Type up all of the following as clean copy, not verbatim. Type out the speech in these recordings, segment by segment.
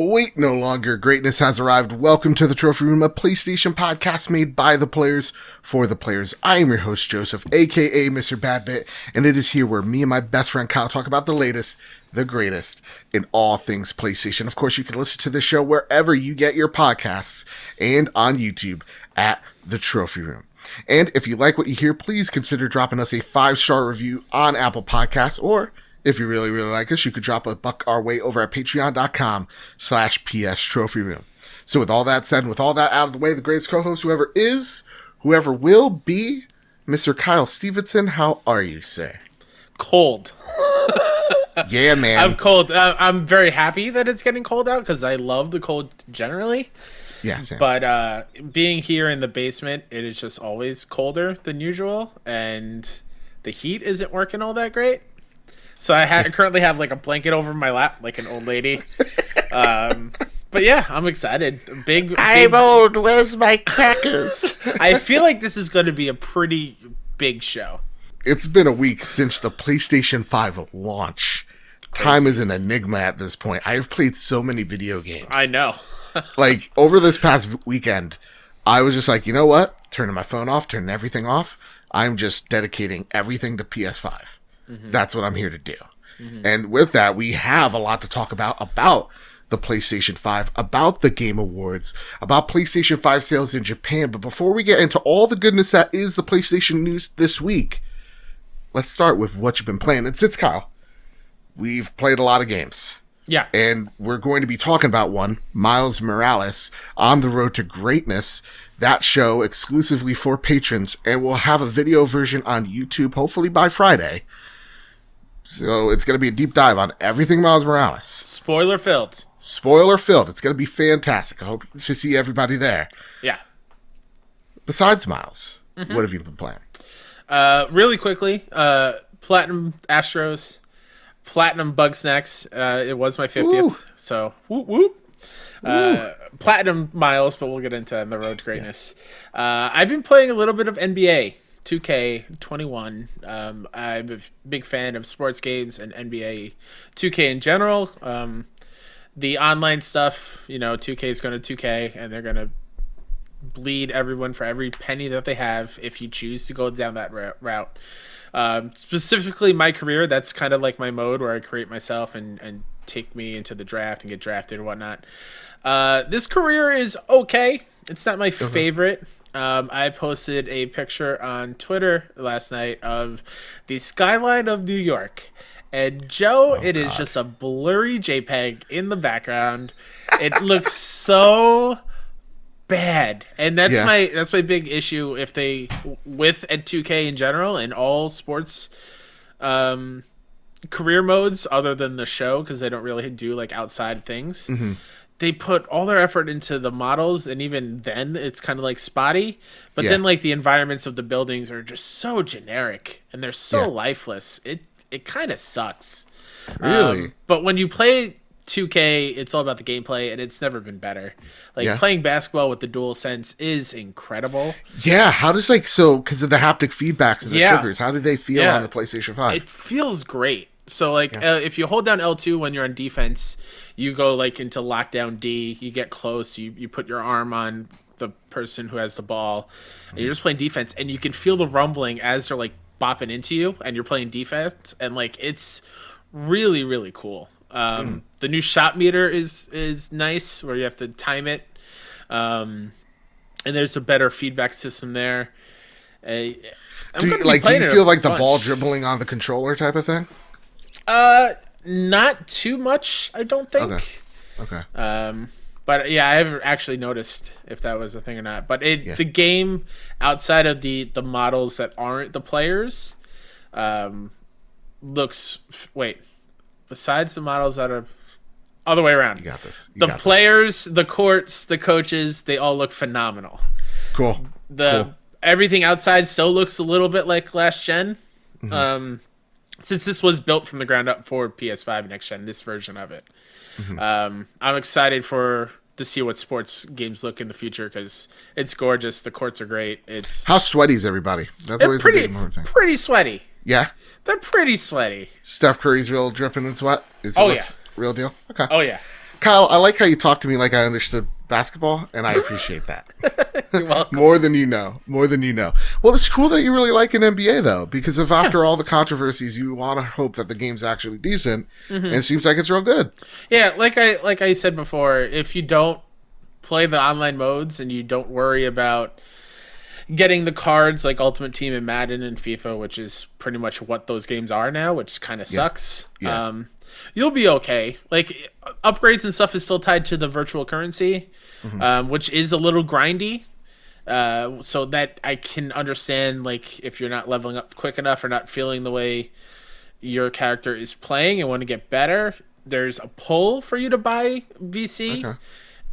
Wait no longer, greatness has arrived. Welcome to the Trophy Room, a PlayStation podcast made by the players for the players. I am your host, Joseph, aka Mr. Badbit, and it is here where me and my best friend Kyle talk about the latest, the greatest, in all things PlayStation. Of course, you can listen to the show wherever you get your podcasts and on YouTube at the Trophy Room. And if you like what you hear, please consider dropping us a 5-star review on Apple Podcasts, or if you really, really like us, you could drop a buck our way over at patreon.com/PS Trophy Room. So with all that said, and with all that out of the way, the greatest co-host, whoever is, whoever will be, Mr. Kyle Stevenson, how are you, sir? Cold. Yeah, man. I'm cold. I'm very happy that it's getting cold out because I love the cold generally. Yeah, same. But being here in the basement, it is just always colder than usual, and the heat isn't working all that great. So I currently have like a blanket over my lap, like an old lady. But yeah, I'm excited. I'm old. Where's my crackers? I feel like this is going to be a pretty big show. It's been a week since the PlayStation 5 launch. Crazy. Time is an enigma at this point. I have played so many video games. I know. Like, over this past weekend, I was just like, you know what? Turning my phone off, turning everything off. I'm just dedicating everything to PS5. Mm-hmm. That's what I'm here to do. Mm-hmm. And with that, we have a lot to talk about the PlayStation 5, about the Game Awards, about PlayStation 5 sales in Japan. But before we get into all the goodness that is the PlayStation news this week, let's start with what you've been playing. And since Kyle, we've played a lot of games. Yeah. And we're going to be talking about one, Miles Morales, On the Road to Greatness. That show exclusively for patrons. And we'll have a video version on YouTube, hopefully by Friday. So it's going to be a deep dive on everything Miles Morales. Spoiler filled. Spoiler filled. It's going to be fantastic. I hope to see everybody there. Yeah. Besides Miles, what have you been playing? Really quickly, Platinum Astros, Platinum Bugsnax. It was my 50th. Woo. So, whoop, whoop. Platinum Miles, but we'll get into On the Road to Greatness. Yeah. I've been playing a little bit of NBA 2K21. I'm a big fan of sports games and NBA 2K in general. The online stuff, 2K is going to 2K, and they're going to bleed everyone for every penny that they have if you choose to go down that route. Specifically my career, that's kind of like my mode where I create myself and take me into the draft and get drafted and whatnot. This career is okay. It's not my favorite. I posted a picture on Twitter last night of the skyline of New York. And Joe, it is just a blurry JPEG in the background. It looks so bad. And that's my big issue with 2K in general and all sports career modes other than the show, because they don't really do like outside things. Mm-hmm. They put all their effort into the models, and even then it's kind of like spotty. But then like the environments of the buildings are just so generic and they're so lifeless. It kind of sucks. Really? But when you play 2K, it's all about the gameplay, and it's never been better. Playing basketball with the DualSense is incredible. Yeah, how does because of the haptic feedbacks and the triggers, how do they feel on the PlayStation 5? It feels great. So if you hold down L2 when you're on defense, you go into lockdown D, you get close, you put your arm on the person who has the ball, and you're just playing defense, and you can feel the rumbling as they're bopping into you and you're playing defense, and it's really, really cool. The new shot meter is nice, where you have to time it, and there's a better feedback system there. Do you feel like the ball dribbling on the controller type of thing? Not too much, I don't think. Okay. But yeah, I haven't actually noticed if that was a thing or not. But the game, outside of the models that aren't the players, looks. Wait, besides the models that are other way around. You got this. The players, the courts, the coaches, they all look phenomenal. Cool. Everything outside still looks a little bit like last gen. Mm-hmm. Since this was built from the ground up for PS5 next gen, this version of it. Mm-hmm. I'm excited to see what sports games look in the future, because it's gorgeous. The courts are great. How sweaty is everybody? That's always the big important thing. Pretty sweaty. Yeah? They're pretty sweaty. Steph Curry's real dripping in sweat? Real deal? Okay. Oh, yeah. Kyle, I like how you talk to me like I understood basketball, and I appreciate that. You're welcome. More than you know. Well, it's cool that you really like an NBA, though, because if after all the controversies, you want to hope that the game's actually decent, and it seems like it's real good. Yeah, like I said before, if you don't play the online modes and you don't worry about getting the cards like Ultimate Team and Madden and FIFA, which is pretty much what those games are now, which kind of sucks. Yeah. You'll be okay. Like, upgrades and stuff is still tied to the virtual currency, which is a little grindy. So that I can understand, like, if you're not leveling up quick enough or not feeling the way your character is playing and want to get better, there's a pull for you to buy VC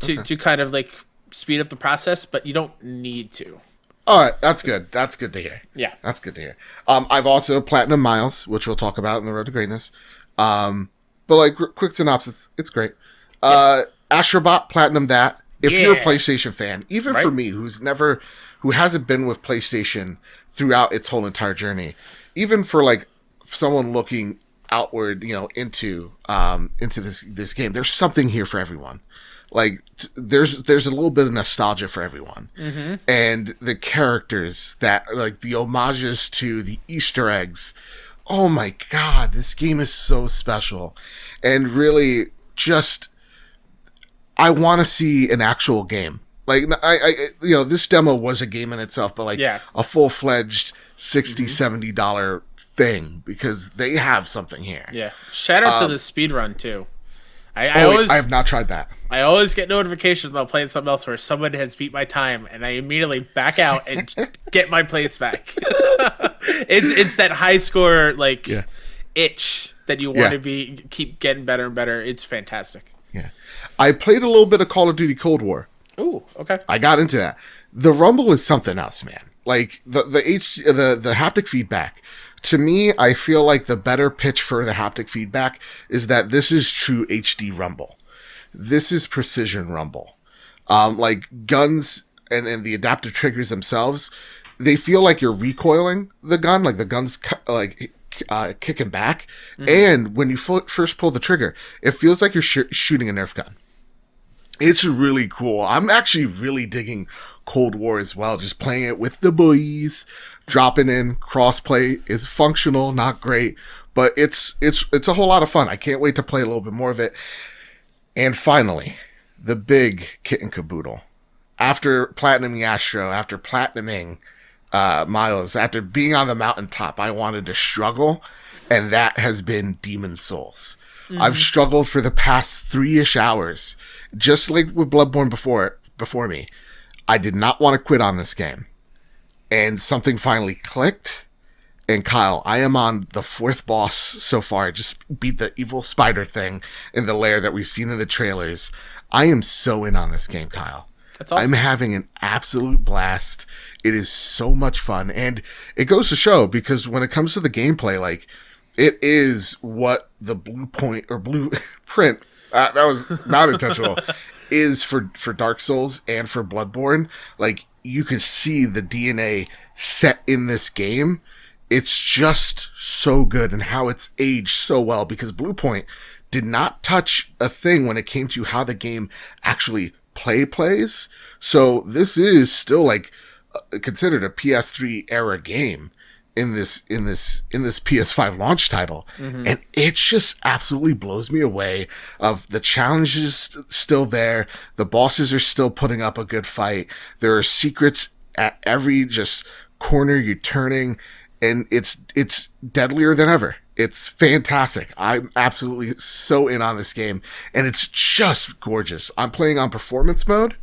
to kind of, like, speed up the process, but you don't need to. All right, that's good. That's good to hear. Yeah. That's good to hear. I've also Platinum Miles, which we'll talk about in the Road to Greatness. But like quick synopsis, it's great. Astrobot Platinum that. If you're a PlayStation fan, even for me, who hasn't been with PlayStation throughout its whole entire journey, even for like someone looking outward, into this game, there's something here for everyone. Like there's a little bit of nostalgia for everyone, and the characters that like the homages to the Easter eggs. Oh my God, this game is so special, and really just I want to see an actual game. Like I this demo was a game in itself, but like a full-fledged $60-$70 thing, because they have something here. Yeah, shout out to the speedrun too. I have not tried that. I always get notifications when I'm playing something else where someone has beat my time, and I immediately back out and get my place back. It's that high score itch that you want to keep getting better and better. It's fantastic. Yeah, I played a little bit of Call of Duty Cold War. Ooh, okay. I got into that. The rumble is something else, man. Like the haptic feedback. To me, I feel like the better pitch for the haptic feedback is that this is true HD rumble. This is precision rumble. Like guns and the adaptive triggers themselves, they feel like you're recoiling the gun, like the gun's kicking back. And when you first pull the trigger, it feels like you're shooting a Nerf gun. It's really cool. I'm actually really digging Cold War as well. Just playing it with the boys, dropping in. Crossplay is functional, not great, but it's a whole lot of fun. I can't wait to play a little bit more of it. And finally, the big kit and caboodle. After platinuming Astro, after platinuming Miles, after being on the mountaintop, I wanted to struggle, and that has been Demon Souls. I've struggled for the past 3-ish hours, just like with Bloodborne before me. I did not want to quit on this game, and something finally clicked. And Kyle, I am on the 4th boss so far. I just beat the evil spider thing in the lair that we've seen in the trailers. I am so in on this game, Kyle. That's awesome. I'm having an absolute blast. It is so much fun, and it goes to show, because when it comes to the gameplay, like, it is what the blueprint that was not intentional is for Dark Souls and for Bloodborne. Like, you can see the DNA set in this game. It's just so good, and how it's aged so well, because Bluepoint did not touch a thing when it came to how the game actually plays. So this is still like considered a PS3 era game in this PS5 launch title, and it just absolutely blows me away. Of the challenges still there, the bosses are still putting up a good fight. There are secrets at every just corner you're turning, and it's deadlier than ever. It's fantastic. I'm absolutely so in on this game, and it's just gorgeous. I'm playing on performance mode,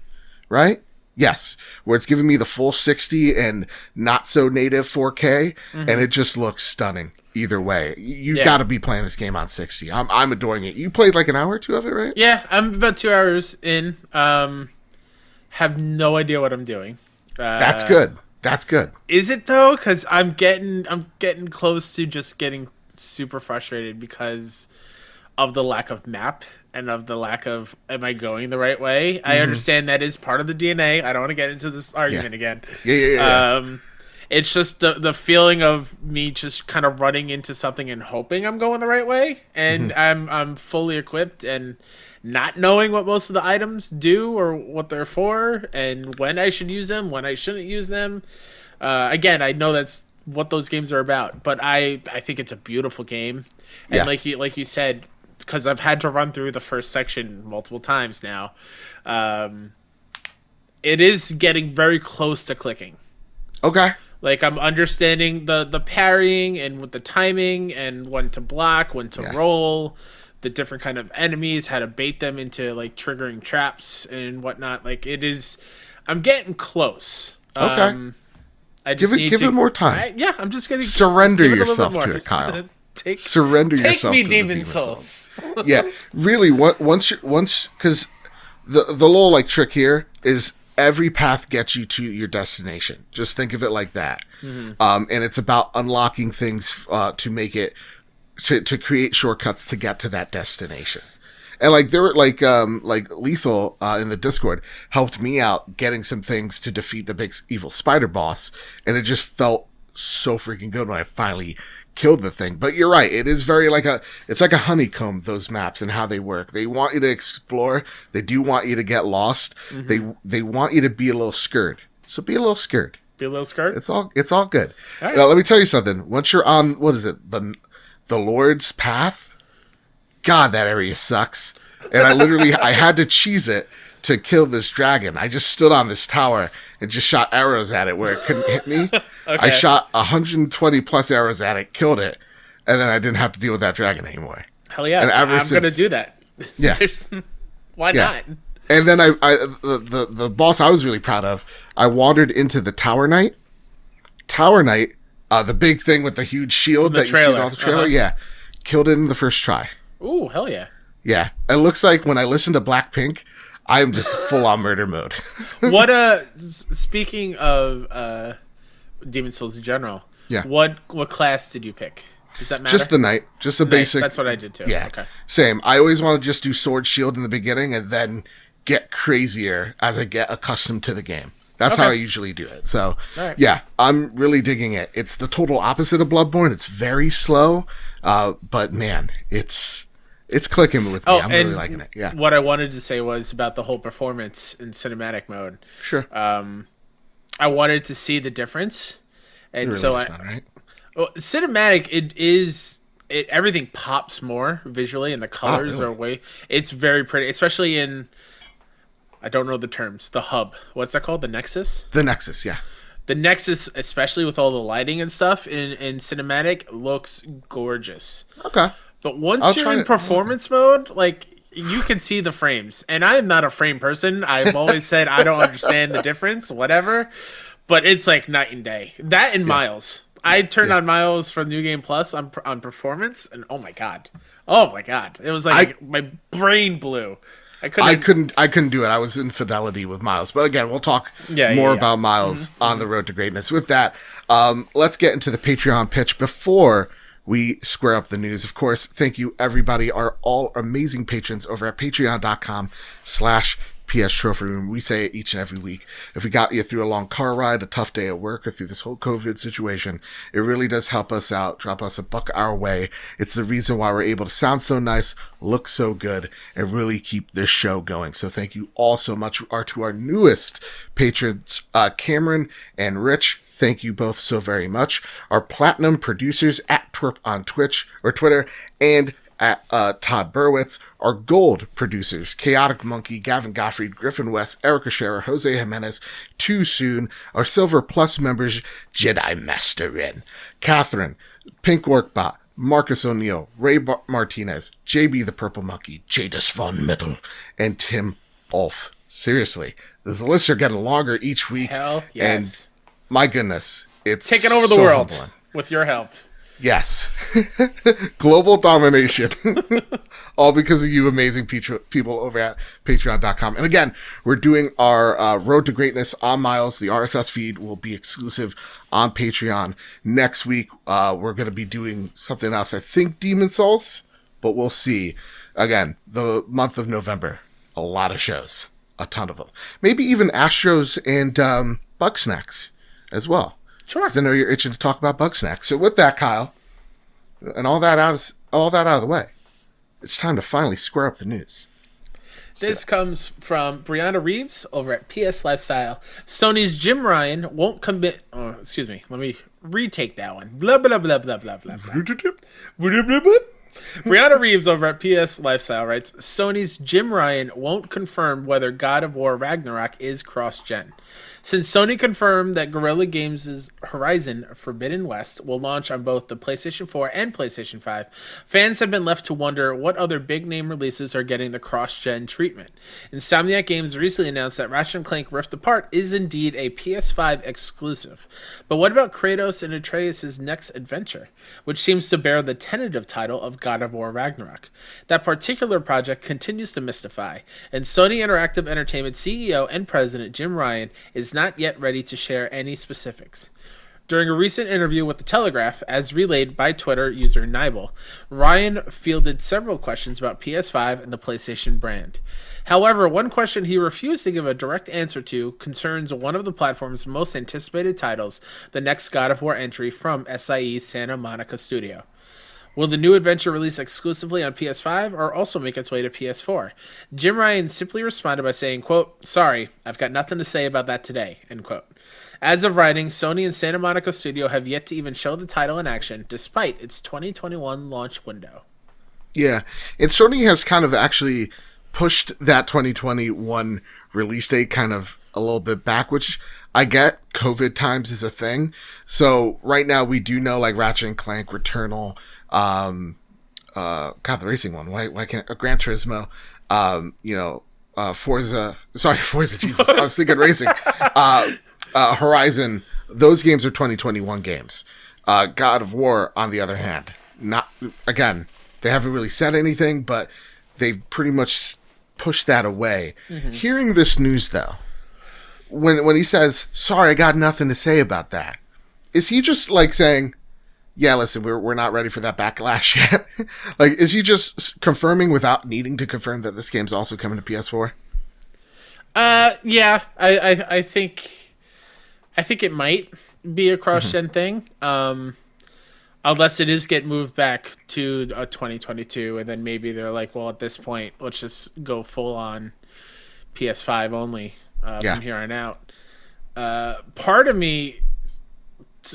right? Yes, where it's giving me the full 60 and not so native 4K, and it just looks stunning either way. You got to be playing this game on 60. I'm adoring it. You played like an hour or two of it, right? Yeah, I'm about 2 hours in. Have no idea what I'm doing. That's good. That's good. Is it though? Because I'm getting close to just getting super frustrated because of the lack of map and of the lack of, am I going the right way? I understand that is part of the DNA. I don't want to get into this argument again. Yeah. It's just the feeling of me just kind of running into something and hoping I'm going the right way, and I'm fully equipped and not knowing what most of the items do or what they're for, and when I should use them, when I shouldn't use them. Again, I know that's what those games are about, but I think it's a beautiful game, and like you said, because I've had to run through the first section multiple times now, it is getting very close to clicking. Okay. Like, I'm understanding the parrying and with the timing and when to block, when to roll, the different kind of enemies, how to bait them into, like, triggering traps and whatnot. Like, it is... I'm getting close. Okay. I just give it more time. I'm just going to... Surrender yourself to it, Kyle. Surrender yourself me, to Demon the Demon Souls. Yeah, really, once... Because the little, like, trick here is... Every path gets you to your destination. Just think of it like that. And it's about unlocking things to make it to create shortcuts to get to that destination. And like there were like Lethal in the Discord helped me out getting some things to defeat the big evil spider boss, and it just felt so freaking good when I finally killed the thing. But you're right, it is very it's like a honeycomb, those maps and how they work. They want you to explore, they do want you to get lost, they want you to be a little scared. So be a little scared. Be a little scared? It's all good. All right. Now, let me tell you something. Once you're on, what is it, the Lord's Path? God, that area sucks. And I had to cheese it to kill this dragon. I just stood on this tower and just shot arrows at it where it couldn't hit me. I shot 120 plus arrows at it, killed it, and then I didn't have to deal with that dragon anymore. Hell yeah, I'm going to do that. Yeah. Why not? And then the boss I was really proud of, I wandered into the Tower Knight. The big thing with the huge shield that you see in all the trailer. Killed it in the first try. Ooh, hell yeah. Yeah. It looks like when I listen to Blackpink, I'm just full on murder mode. What speaking of Demon Souls in general, what class did you pick? Does that matter? Just the knight, just the basic. That's what I did too. Yeah, okay. Same. I always want to just do sword shield in the beginning and then get crazier as I get accustomed to the game. That's how I usually do it. So yeah, I'm really digging it. It's the total opposite of Bloodborne. It's very slow, but man, it's clicking with me. I'm really liking it. Yeah. What I wanted to say was about the whole performance in cinematic mode. Sure. I wanted to see the difference, and so right? Well, cinematic, everything pops more visually, and the colors are it's very pretty, especially in, I don't know the terms, the hub. What's that called? The Nexus? The Nexus, yeah. The Nexus, especially with all the lighting and stuff in cinematic, looks gorgeous. Okay. But once you're in performance mode, like, you can see the frames. And I am not a frame person. I've always said I don't understand the difference, whatever. But it's like night and day. That and Miles. I turned on Miles for New Game Plus on performance, and oh my god, it was like my brain blew. I couldn't do it. I was in fidelity with Miles, but again, we'll talk more about Miles on the road to greatness. With that, let's get into the Patreon pitch before we square up the news. Of course, thank you everybody, our all amazing patrons over at patreon.com/PS Trophy Room. We say it each and every week. If we got you through a long car ride, a tough day at work, or through this whole COVID situation, it really does help us out. Drop us a buck our way. It's the reason why we're able to sound so nice, look so good, and really keep this show going. So thank you all so much. To our newest patrons, Cameron and Rich. Thank you both so very much. Our platinum producers at Twerp on Twitch or Twitter, and at Todd Burwitz. Our gold producers, Chaotic Monkey, Gavin Gottfried, Griffin West, Erica Scherer, Jose Jimenez, Too Soon. Our Silver Plus members, Jedi Master Rin, Catherine, Pink Workbot, Marcus O'Neill, Ray Martinez, JB the Purple Monkey, Jadis Von Mittel, and Tim Ulf. Seriously, the lists are getting longer each week. Hell yes. And my goodness, it's taking over the world humbling. With your help. Yes. Global domination. All because of you amazing people over at patreon.com. And again, we're doing our Road to Greatness on Miles. The RSS feed will be exclusive on Patreon. Next week, we're going to be doing something else. I think Demon Souls, but we'll see. Again, the month of November, a lot of shows. A ton of them. Maybe even Astros and Bugsnax as well. Sure. Because I know you're itching to talk about Bugsnax. So with that, Kyle, and all that out of the way, it's time to finally square up the news. This comes from Brianna Reeves over at PS Lifestyle. Sony's Jim Ryan won't commit. Oh, excuse me. Let me retake that one. Blah, blah, blah, blah, blah, blah, blah. Brianna Reeves over at PS Lifestyle writes, Sony's Jim Ryan won't confirm whether God of War Ragnarok is cross-gen. Since Sony confirmed that Guerrilla Games' Horizon Forbidden West will launch on both the PlayStation 4 and PlayStation 5, fans have been left to wonder what other big-name releases are getting the cross-gen treatment. Insomniac Games recently announced that Ratchet & Clank Rift Apart is indeed a PS5 exclusive. But what about Kratos and Atreus' next adventure, which seems to bear the tentative title of God of War Ragnarock? That particular project continues to mystify, and Sony Interactive Entertainment CEO and President Jim Ryan is not yet ready to share any specifics. During a recent interview with The Telegraph, as relayed by Twitter user Nibel, Ryan fielded several questions about PS5 and the PlayStation brand. However, one question he refused to give a direct answer to concerns one of the platform's most anticipated titles, the next God of War entry from SIE's Santa Monica studio. Will the new adventure release exclusively on PS5 or also make its way to PS4? Jim Ryan simply responded by saying, quote, sorry, I've got nothing to say about that today, end quote. As of writing, Sony and Santa Monica Studio have yet to even show the title in action, despite its 2021 launch window. Yeah, and Sony has kind of actually pushed that 2021 release date kind of a little bit back, which I get. COVID times is a thing. So right now we do know like Ratchet & Clank, Returnal, the racing one. Why can't Gran Turismo? Forza. Sorry, Forza. Jesus, I was thinking racing. Horizon. Those games are 2021 games. God of War, on the other hand, not again. They haven't really said anything, but they've pretty much pushed that away. Mm-hmm. Hearing this news though, when he says, "Sorry, I got nothing to say about that," is he just like saying, yeah, listen, we're not ready for that backlash yet? Like, is he just confirming without needing to confirm that this game's also coming to PS4? Yeah, I think it might be a cross-gen thing, unless it is get moved back to 2022, and then maybe they're like, well, at this point, let's just go full on PS5 only from here on out. Part of me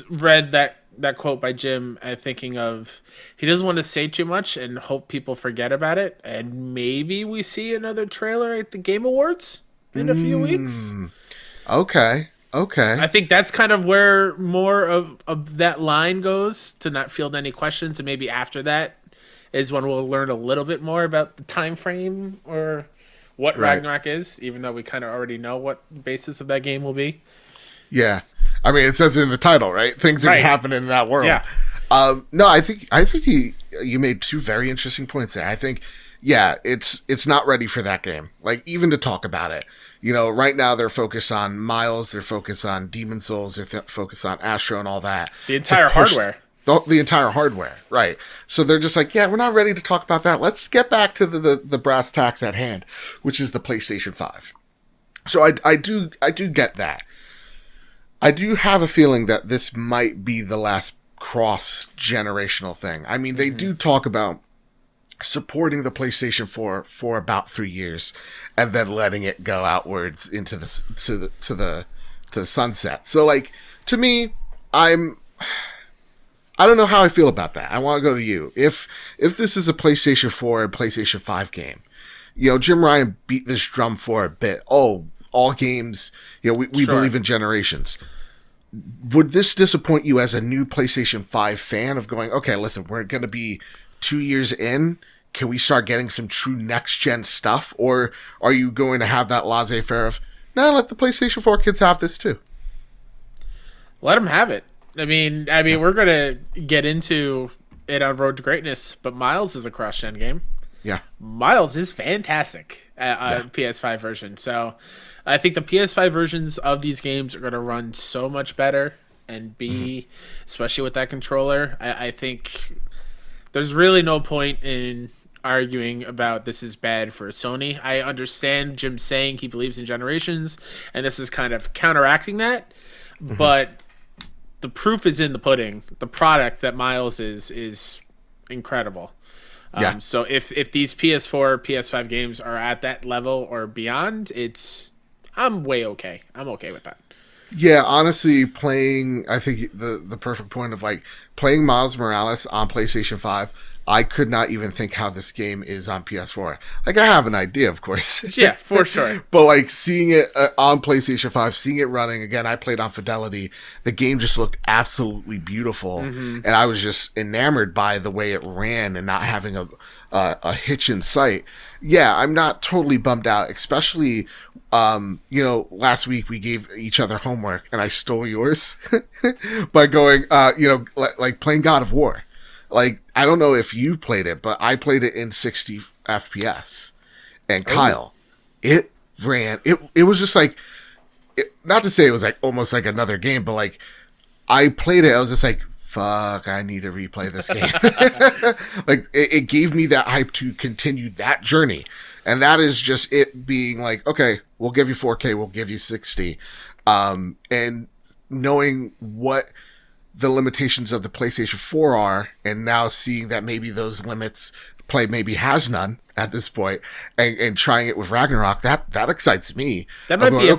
read that quote by Jim, thinking of he doesn't want to say too much and hope people forget about it, and maybe we see another trailer at the Game Awards in a few weeks. Okay. I think that's kind of where more of that line goes, to not field any questions, and maybe after that is when we'll learn a little bit more about the time frame or what Ragnarok is, even though we kind of already know what the basis of that game will be. Yeah. I mean, it says it in the title, right? Things that happen in that world. Yeah. No, I think you made two very interesting points there. I think, it's not ready for that game. Like, even to talk about it. You know, right now they're focused on Miles, they're focused on Demon Souls, they're focused on Astro and all that. The entire hardware. The entire hardware, right. So they're just like, we're not ready to talk about that. Let's get back to the brass tacks at hand, which is the PlayStation 5. So I do get that. I do have a feeling that this might be the last cross-generational thing. I mean, they do talk about supporting the PlayStation 4 for about 3 years and then letting it go outwards into the sunset. So, like, to me, I don't know how I feel about that. I want to go to you. If this is a PlayStation 4 and PlayStation 5 game, Jim Ryan beat this drum for a bit. Oh, all games, we believe in generations. Would this disappoint you as a new PlayStation 5 fan of going, okay, listen, we're going to be 2 years in. Can we start getting some true next-gen stuff? Or are you going to have that laissez-faire of, no, let the PlayStation 4 kids have this too? Let them have it. I mean, we're going to get into it on Road to Greatness, but Miles is a cross-gen game. Yeah. Miles is fantastic on PS5 version. So I think the PS5 versions of these games are going to run so much better and be, especially with that controller, I think there's really no point in arguing about this is bad for Sony. I understand Jim saying he believes in generations, and this is kind of counteracting that. But the proof is in the pudding. The product that Miles is incredible. So if these PS4, PS5 games are at that level or beyond, I'm way okay. I'm okay with that. Yeah, honestly, I think the perfect point of like playing Miles Morales on PlayStation 5, I could not even think how this game is on PS4. Like, I have an idea, of course. Yeah, for sure. But like seeing it on PlayStation 5, seeing it running, again, I played on Fidelity. The game just looked absolutely beautiful. And I was just enamored by the way it ran and not having a hitch in sight. Yeah, I'm not totally bummed out, especially, last week we gave each other homework and I stole yours by going, like playing God of War. Like, I don't know if you played it, but I played it in 60 FPS. And Kyle, it ran, it was just like, not to say it was like almost like another game, but like, I played it, I was just like, fuck, I need to replay this game. Like, it gave me that hype to continue that journey. And that is just it being like, okay, we'll give you 4K, we'll give you 60. And knowing what the limitations of the PlayStation 4 are, and now seeing that maybe those limits play maybe has none at this point, and trying it with Ragnarok, that excites me. That might be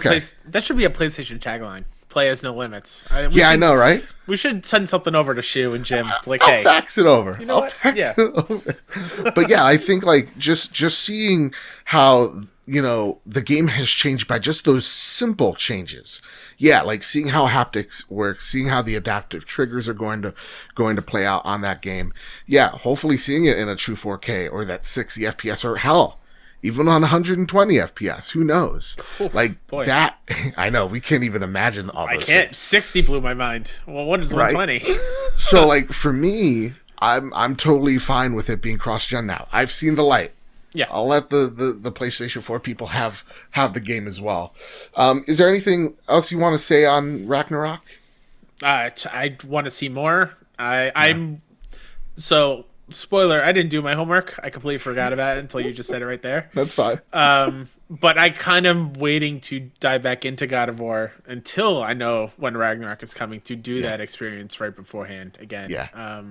that should be a PlayStation tagline. Play has no limits. I know, right? We should send something over to Shu and Jim. Like, I'll fax it over. You know what? Yeah. But yeah, I think like just seeing how the game has changed by just those simple changes. Yeah, like seeing how haptics work, seeing how the adaptive triggers are going to play out on that game. Yeah, hopefully seeing it in a true 4K or that 60 FPS or hell, even on 120 FPS. Who knows? Oof, like boy. That, I know we can't even imagine all those. I can't. Things. 60 blew my mind. Well, what is 120? Right? So like for me, I'm totally fine with it being cross-gen now. I've seen the light. Yeah, I'll let the PlayStation 4 people have the game as well. Is there anything else you want to say on Ragnarok? I want to see more. So spoiler, I didn't do my homework. I completely forgot about it until you just said it right there. That's fine. But I kind of waiting to dive back into God of War until I know when Ragnarok is coming to do that experience right beforehand again. Yeah.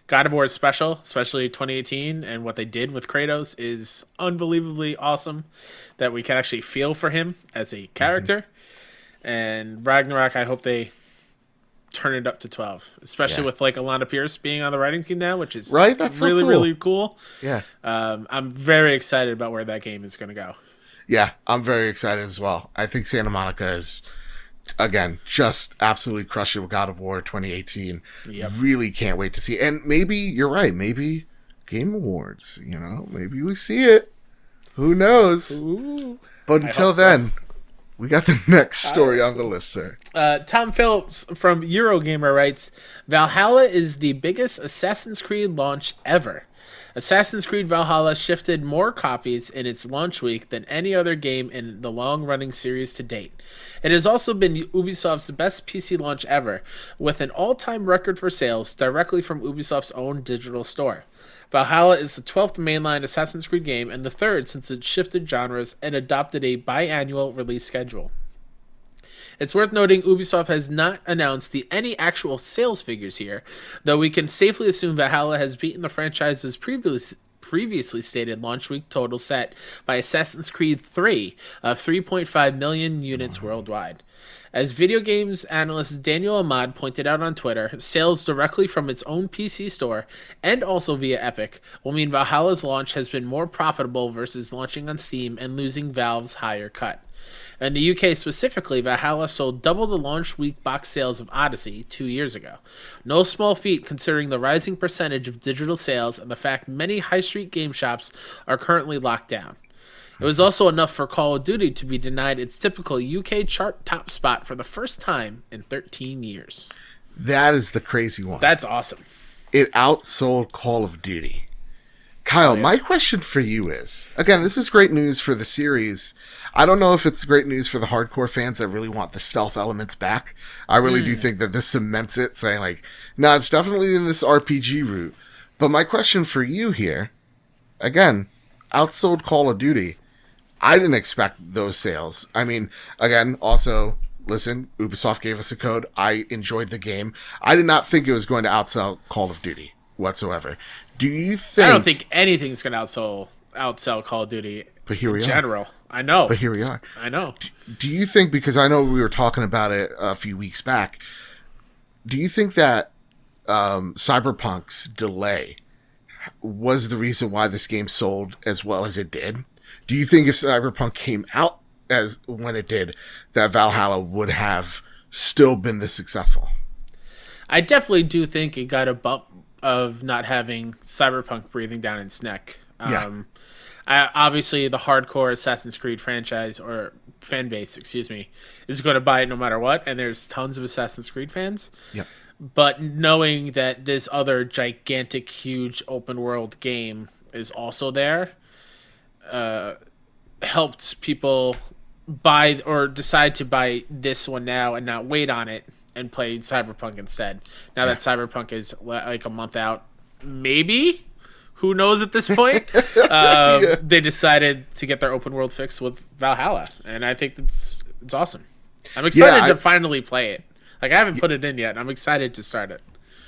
God of War is special, especially 2018, and what they did with Kratos is unbelievably awesome, that we can actually feel for him as a character. And Ragnarok, I hope they turn it up to 12, especially with like Alana Pierce being on the writing team now, which is That's really, so cool. really cool. Yeah. I'm very excited about where that game is going to go. Yeah, I'm very excited as well. I think Santa Monica is, again, just absolutely crushing with God of War 2018. Yep. Really can't wait to see. And maybe, you're right, maybe Game Awards, maybe we see it. Who knows? Ooh, but until then, we got the next story on the list, sir. Tom Phillips from Eurogamer writes, Valhalla is the biggest Assassin's Creed launch ever. Assassin's Creed Valhalla shifted more copies in its launch week than any other game in the long-running series to date. It has also been Ubisoft's best PC launch ever, with an all-time record for sales directly from Ubisoft's own digital store. Valhalla is the 12th mainline Assassin's Creed game and the third since it shifted genres and adopted a biannual release schedule. It's worth noting Ubisoft has not announced any actual sales figures here, though we can safely assume Valhalla has beaten the franchise's previously stated launch week total set by Assassin's Creed 3 of 3.5 million units worldwide. As video games analyst Daniel Ahmad pointed out on Twitter, sales directly from its own PC store and also via Epic will mean Valhalla's launch has been more profitable versus launching on Steam and losing Valve's higher cut. In the UK specifically, Valhalla sold double the launch week box sales of Odyssey 2 years ago. No small feat considering the rising percentage of digital sales and the fact many high street game shops are currently locked down. It was also enough for Call of Duty to be denied its typical UK chart top spot for the first time in 13 years. That is the crazy one. That's awesome. It outsold Call of Duty. Kyle, my question for you is, again, this is great news for the series. I don't know if it's great news for the hardcore fans that really want the stealth elements back. I really do think that this cements it, saying like, no, it's definitely in this RPG route. But my question for you here, again, outsold Call of Duty. I didn't expect those sales. I mean, again, also listen, Ubisoft gave us a code. I enjoyed the game. I did not think it was going to outsell Call of Duty whatsoever. Do you think... I don't think anything's going to outsell Call of Duty in general. I know. But here we are. I know. Do you think, because I know we were talking about it a few weeks back, do you think that Cyberpunk's delay was the reason why this game sold as well as it did? Do you think if Cyberpunk came out as when it did, that Valhalla would have still been this successful? I definitely do think it got a bump of not having Cyberpunk breathing down its neck. Obviously, the hardcore Assassin's Creed franchise or fan base, is going to buy it no matter what, and there's tons of Assassin's Creed fans. Yeah. But knowing that this other gigantic, huge open world game is also there, helped people buy or decide to buy this one now and not wait on it and play Cyberpunk instead. Now that Cyberpunk is like a month out, maybe, who knows at this point, they decided to get their open world fix with Valhalla, and I think it's awesome. I'm excited to finally play it. Like, I haven't put it in yet. I'm excited to start it.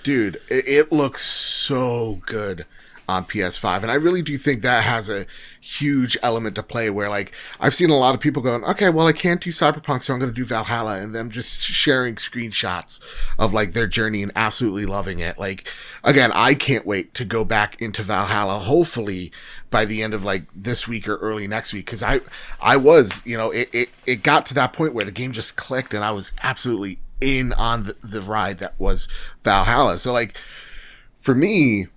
Dude, it looks so good on PS5, and I really do think that has a huge element to play where, like, I've seen a lot of people going, okay, well, I can't do Cyberpunk, so I'm going to do Valhalla, and them just sharing screenshots of, like, their journey and absolutely loving it. Like, again, I can't wait to go back into Valhalla, hopefully by the end of, like, this week or early next week, because I was, it got to that point where the game just clicked, and I was absolutely in on the ride that was Valhalla. So, like, for me,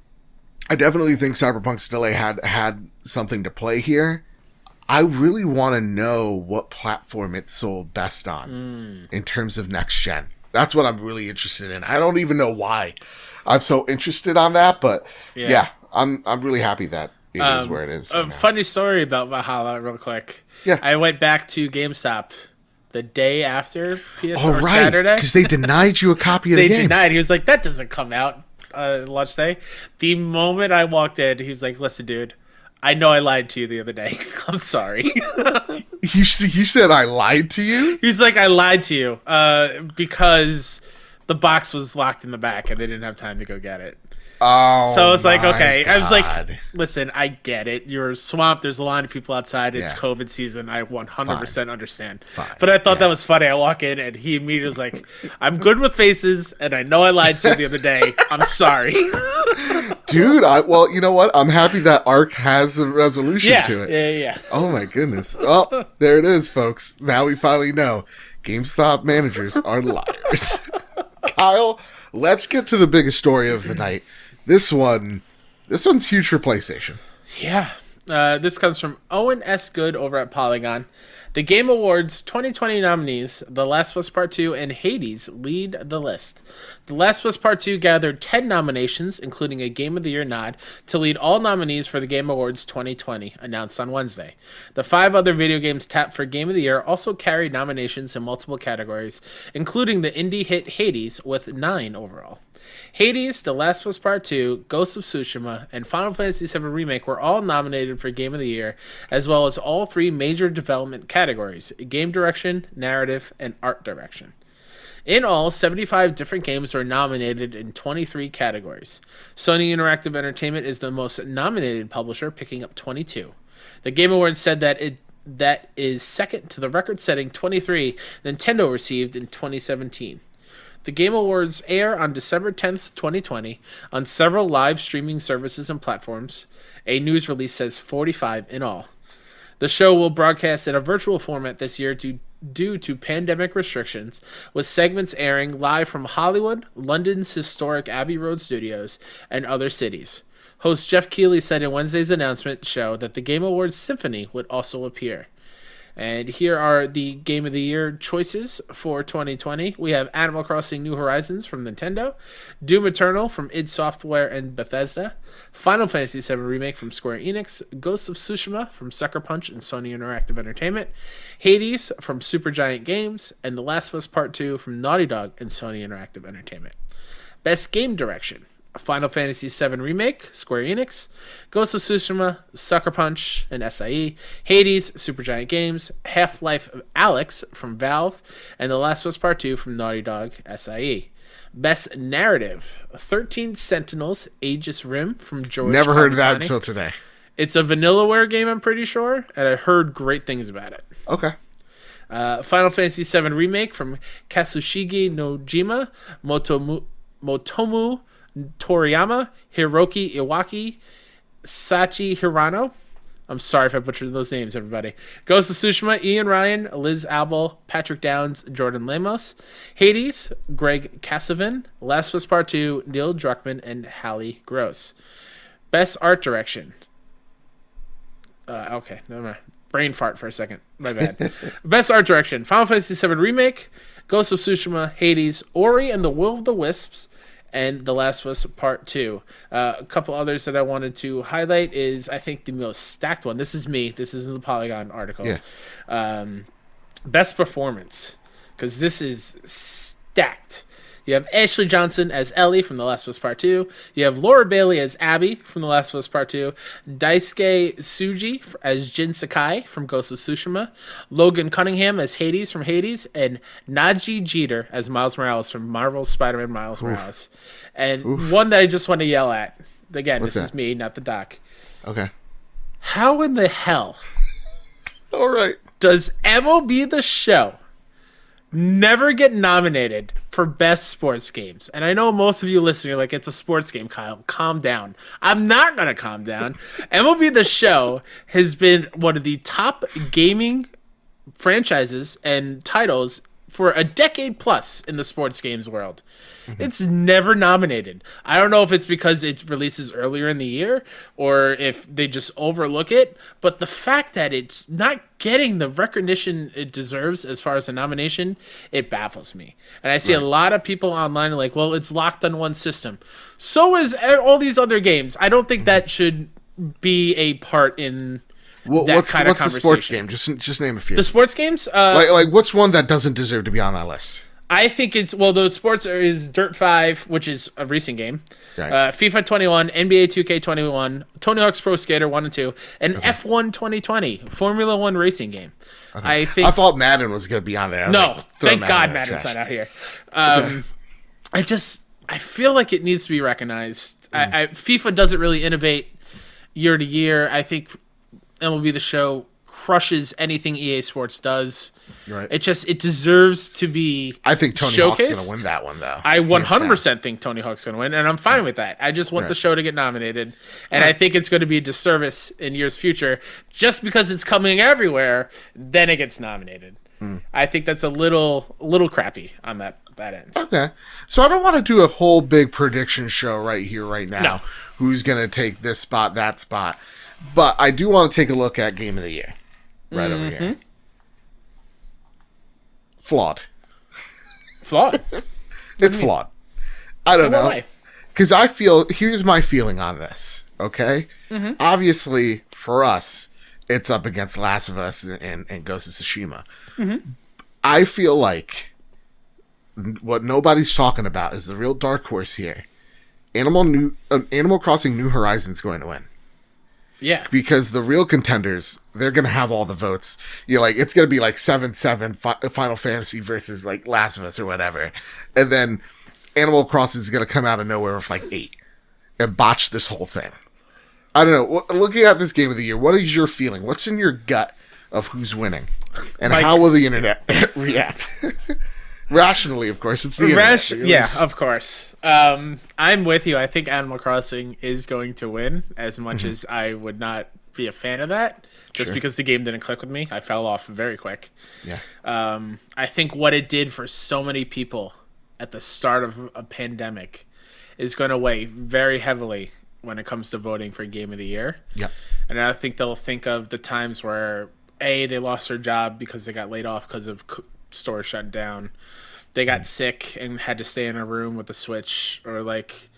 I definitely think Cyberpunk's delay had something to play here. I really want to know what platform it sold best on in terms of next gen. That's what I'm really interested in. I don't even know why I'm so interested on that, but yeah I'm really happy that it is where it is. A funny story about Valhalla, real quick. Yeah, I went back to GameStop the day after PS4 right, Saturday because they denied you a copy of the game. They denied. He was like, "That doesn't come out." Launch day. The moment I walked in, he was like, "Listen, dude, I know I lied to you the other day. I'm sorry." He said I lied to you? He's like, "I lied to you because the box was locked in the back and they didn't have time to go get it." Oh, so I was like, okay. God. I was like, listen, I get it. You're swamped. There's a lot of people outside. It's COVID season. I 100% understand. Fine. But I thought that was funny. I walk in and he immediately was like, "I'm good with faces and I know I lied to you the other day. I'm sorry." Dude, well, you know what? I'm happy that Ark has a resolution to it. Yeah. Oh my goodness. Oh, there it is, folks. Now we finally know GameStop managers are liars. Kyle, let's get to the biggest story of the night. This one's huge for PlayStation. Yeah. This comes from Owen S. Good over at Polygon. The Game Awards 2020 nominees, The Last of Us Part 2 and Hades, lead the list. The Last of Us Part 2 gathered 10 nominations, including a Game of the Year nod, to lead all nominees for the Game Awards 2020, announced on Wednesday. The 5 other video games tapped for Game of the Year also carried nominations in multiple categories, including the indie hit Hades with 9 overall. Hades, The Last of Us Part 2, Ghost of Tsushima, and Final Fantasy VII Remake were all nominated for Game of the Year, as well as all 3 major development categories: game direction, narrative, and art direction. In all, 75 different games were nominated in 23 categories. Sony Interactive Entertainment is the most nominated publisher, picking up 22. The Game Awards said that is second to the record-setting 23 Nintendo received in 2017. The Game Awards air on December 10th, 2020, on several live streaming services and platforms. A news release says 45 in all. The show will broadcast in a virtual format this year due to pandemic restrictions, with segments airing live from Hollywood, London's historic Abbey Road studios, and other cities. Host Geoff Keighley said in Wednesday's announcement show that the Game Awards Symphony would also appear. And here are the Game of the Year choices for 2020. We have Animal Crossing New Horizons from Nintendo, Doom Eternal from id Software and Bethesda, Final Fantasy VII Remake from Square Enix, Ghost of Tsushima from Sucker Punch and Sony Interactive Entertainment, Hades from Supergiant Games, and The Last of Us Part 2 from Naughty Dog and Sony Interactive Entertainment. Best Game Direction. Final Fantasy VII Remake, Square Enix, Ghost of Tsushima, Sucker Punch, and SIE, Hades, Supergiant Games, Half-Life Alyx from Valve, and The Last of Us Part 2 from Naughty Dog, SIE. Best Narrative, 13 Sentinels, Aegis Rim from George Never heard of that Kamitani. until today. It's a Vanillaware game, I'm pretty sure, and I heard great things about it. Okay. Final Fantasy VII Remake from Kazushige Nojima, Motomu Toriyama, Hiroki Iwaki, Sachi Hirano. I'm sorry if I butchered those names, everybody. Ghost of Tsushima, Ian Ryan, Liz Albel, Patrick Downs, Jordan Lemos. Hades, Greg Kasavin. Last of Us Part 2, Neil Druckmann and Hallie Gross. Best Art Direction. Okay, never mind. Brain fart for a second. My bad. Best Art Direction. Final Fantasy VII Remake, Ghost of Tsushima, Hades, Ori and the Will of the Wisps, and The Last of Us Part 2. A couple others that I wanted to highlight is, I think, the most stacked one. This is me. This is in the Polygon article. Yeah. Best Performance, because this is stacked. You have Ashley Johnson as Ellie from The Last of Us Part 2. You have Laura Bailey as Abby from The Last of Us Part 2. Daisuke Tsuji as Jin Sakai from Ghost of Tsushima. Logan Cunningham as Hades from Hades. And Najee Jeter as Miles Morales from Marvel's Spider-Man Miles Morales. And one that I just want to yell at. Again, this is me, not the doc. Okay. How in the hell All right. does MLB The Show never get nominated for best sports games? And I know most of you listening are like, it's a sports game, Kyle. Calm down. I'm not going to calm down. MLB The Show has been one of the top gaming franchises and titles for a decade plus in the sports games world. It's never nominated. I don't know if it's because it releases earlier in the year or if they just overlook it, but the fact that it's not getting the recognition it deserves as far as a nomination, it baffles me. And I see a lot of people online are like, well, it's locked on one system. So is all these other games. I don't think that should be a part in What's kind of conversation. the sports game? Just name a few. The sports games? Like what's one that doesn't deserve to be on that list? I think it's, well, the sports is Dirt 5, which is a racing game, Right. FIFA 21, NBA 2K21, Tony Hawk's Pro Skater 1 and 2, and F1 2020, Formula 1 racing game. I thought Madden was going to be on there. No, thank God Madden's not out here. I feel like it needs to be recognized. FIFA doesn't really innovate year to year. I think MLB The Show crushes anything EA Sports does. Right. It deserves to be I think Tony showcased. Hawk's going to win that one, though. I 100% think Tony Hawk's going to win, and I'm fine with that. I just want the show to get nominated, and I think it's going to be a disservice in years future. Just because it's coming everywhere, then it gets nominated. I think that's a little crappy on that end. Okay. So I don't want to do a whole big prediction show right here, right now. No. Who's going to take this spot, that spot. But I do want to take a look at Game of the Year. Right over here. Flawed. It's flawed. I don't know. Because I feel, here's my feeling on this, okay? Obviously, for us, it's up against Last of Us and Ghost of Tsushima. I feel like what nobody's talking about is the real dark horse here. Animal Crossing New Horizons going to win. Yeah. Because the real contenders, they're going to have all the votes. It's going to be like 7-7 Final Fantasy versus like Last of Us or whatever. And then Animal Crossing is going to come out of nowhere with like 8 and botch this whole thing. I don't know. Looking at this Game of the Year, what is your feeling? What's in your gut of who's winning? And how will the internet react? Rationally, of course. It's the internet. Yeah, of course. I'm with you. I think Animal Crossing is going to win, as much as I would not be a fan of that, just because the game didn't click with me. I fell off very quick. Yeah. I think what it did for so many people at the start of a pandemic is going to weigh very heavily when it comes to voting for Game of the Year. Yeah. And I think they'll think of the times where, A, they lost their job because they got laid off because of stores shut down. They got sick and had to stay in a room with the Switch, or like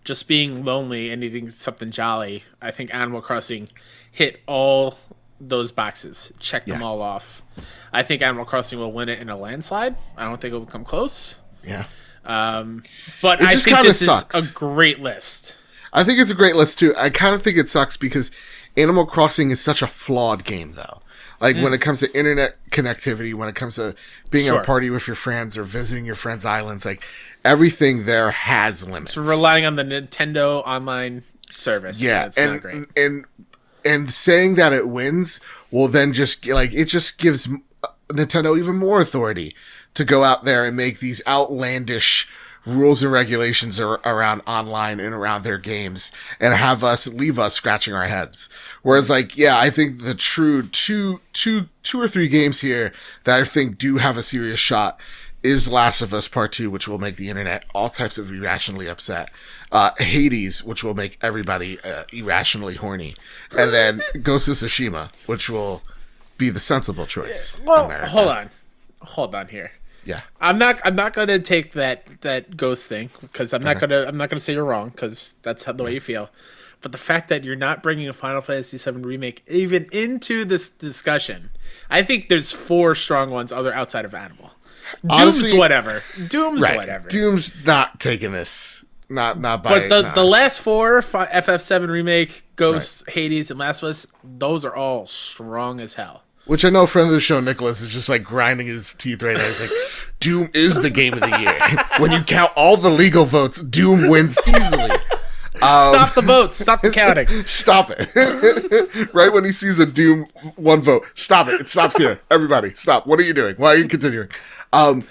just being lonely and needing something jolly. I think Animal Crossing hit all those boxes, checked them all off. I think Animal Crossing will win it in a landslide. I don't think it will come close. Yeah. But It I just think kinda this sucks. is a great list. I think it's a great list too. I kind of think it sucks because Animal Crossing is such a flawed game, though. Like when it comes to internet connectivity, when it comes to being at a Sure. party with your friends or visiting your friends' islands, like everything there has limits. So relying on the Nintendo online service. Yeah, That's not great. and saying that it wins will then just like it just gives Nintendo even more authority to go out there and make these outlandish rules and regulations around online and around their games and leave us scratching our heads. Whereas like, yeah, I think the true two or three games here that I think do have a serious shot is Last of Us Part 2, which will make the internet all types of irrationally upset. Hades, which will make everybody irrationally horny. And then Ghost of Tsushima, which will be the sensible choice. Well, America. hold on here. Yeah. I'm not gonna take that ghost thing because I'm not gonna say you're wrong because that's the way you feel. But the fact that you're not bringing a Final Fantasy VII remake even into this discussion, I think there's 4 strong ones outside of Animal. Doom's Honestly, whatever. Doom's right. whatever. Doom's not taking this. Not by. But the last 4, FF7 remake, Ghost, Hades, and Last of Us, those are all strong as hell. Which I know, friend of the show, Nicholas, is just like grinding his teeth right now. He's like, Doom is the game of the year. When you count all the legal votes, Doom wins easily. Stop the votes. Stop the counting. Stop it. Right when he sees a Doom 1 vote, stop it. It stops here. Everybody, stop. What are you doing? Why are you continuing? And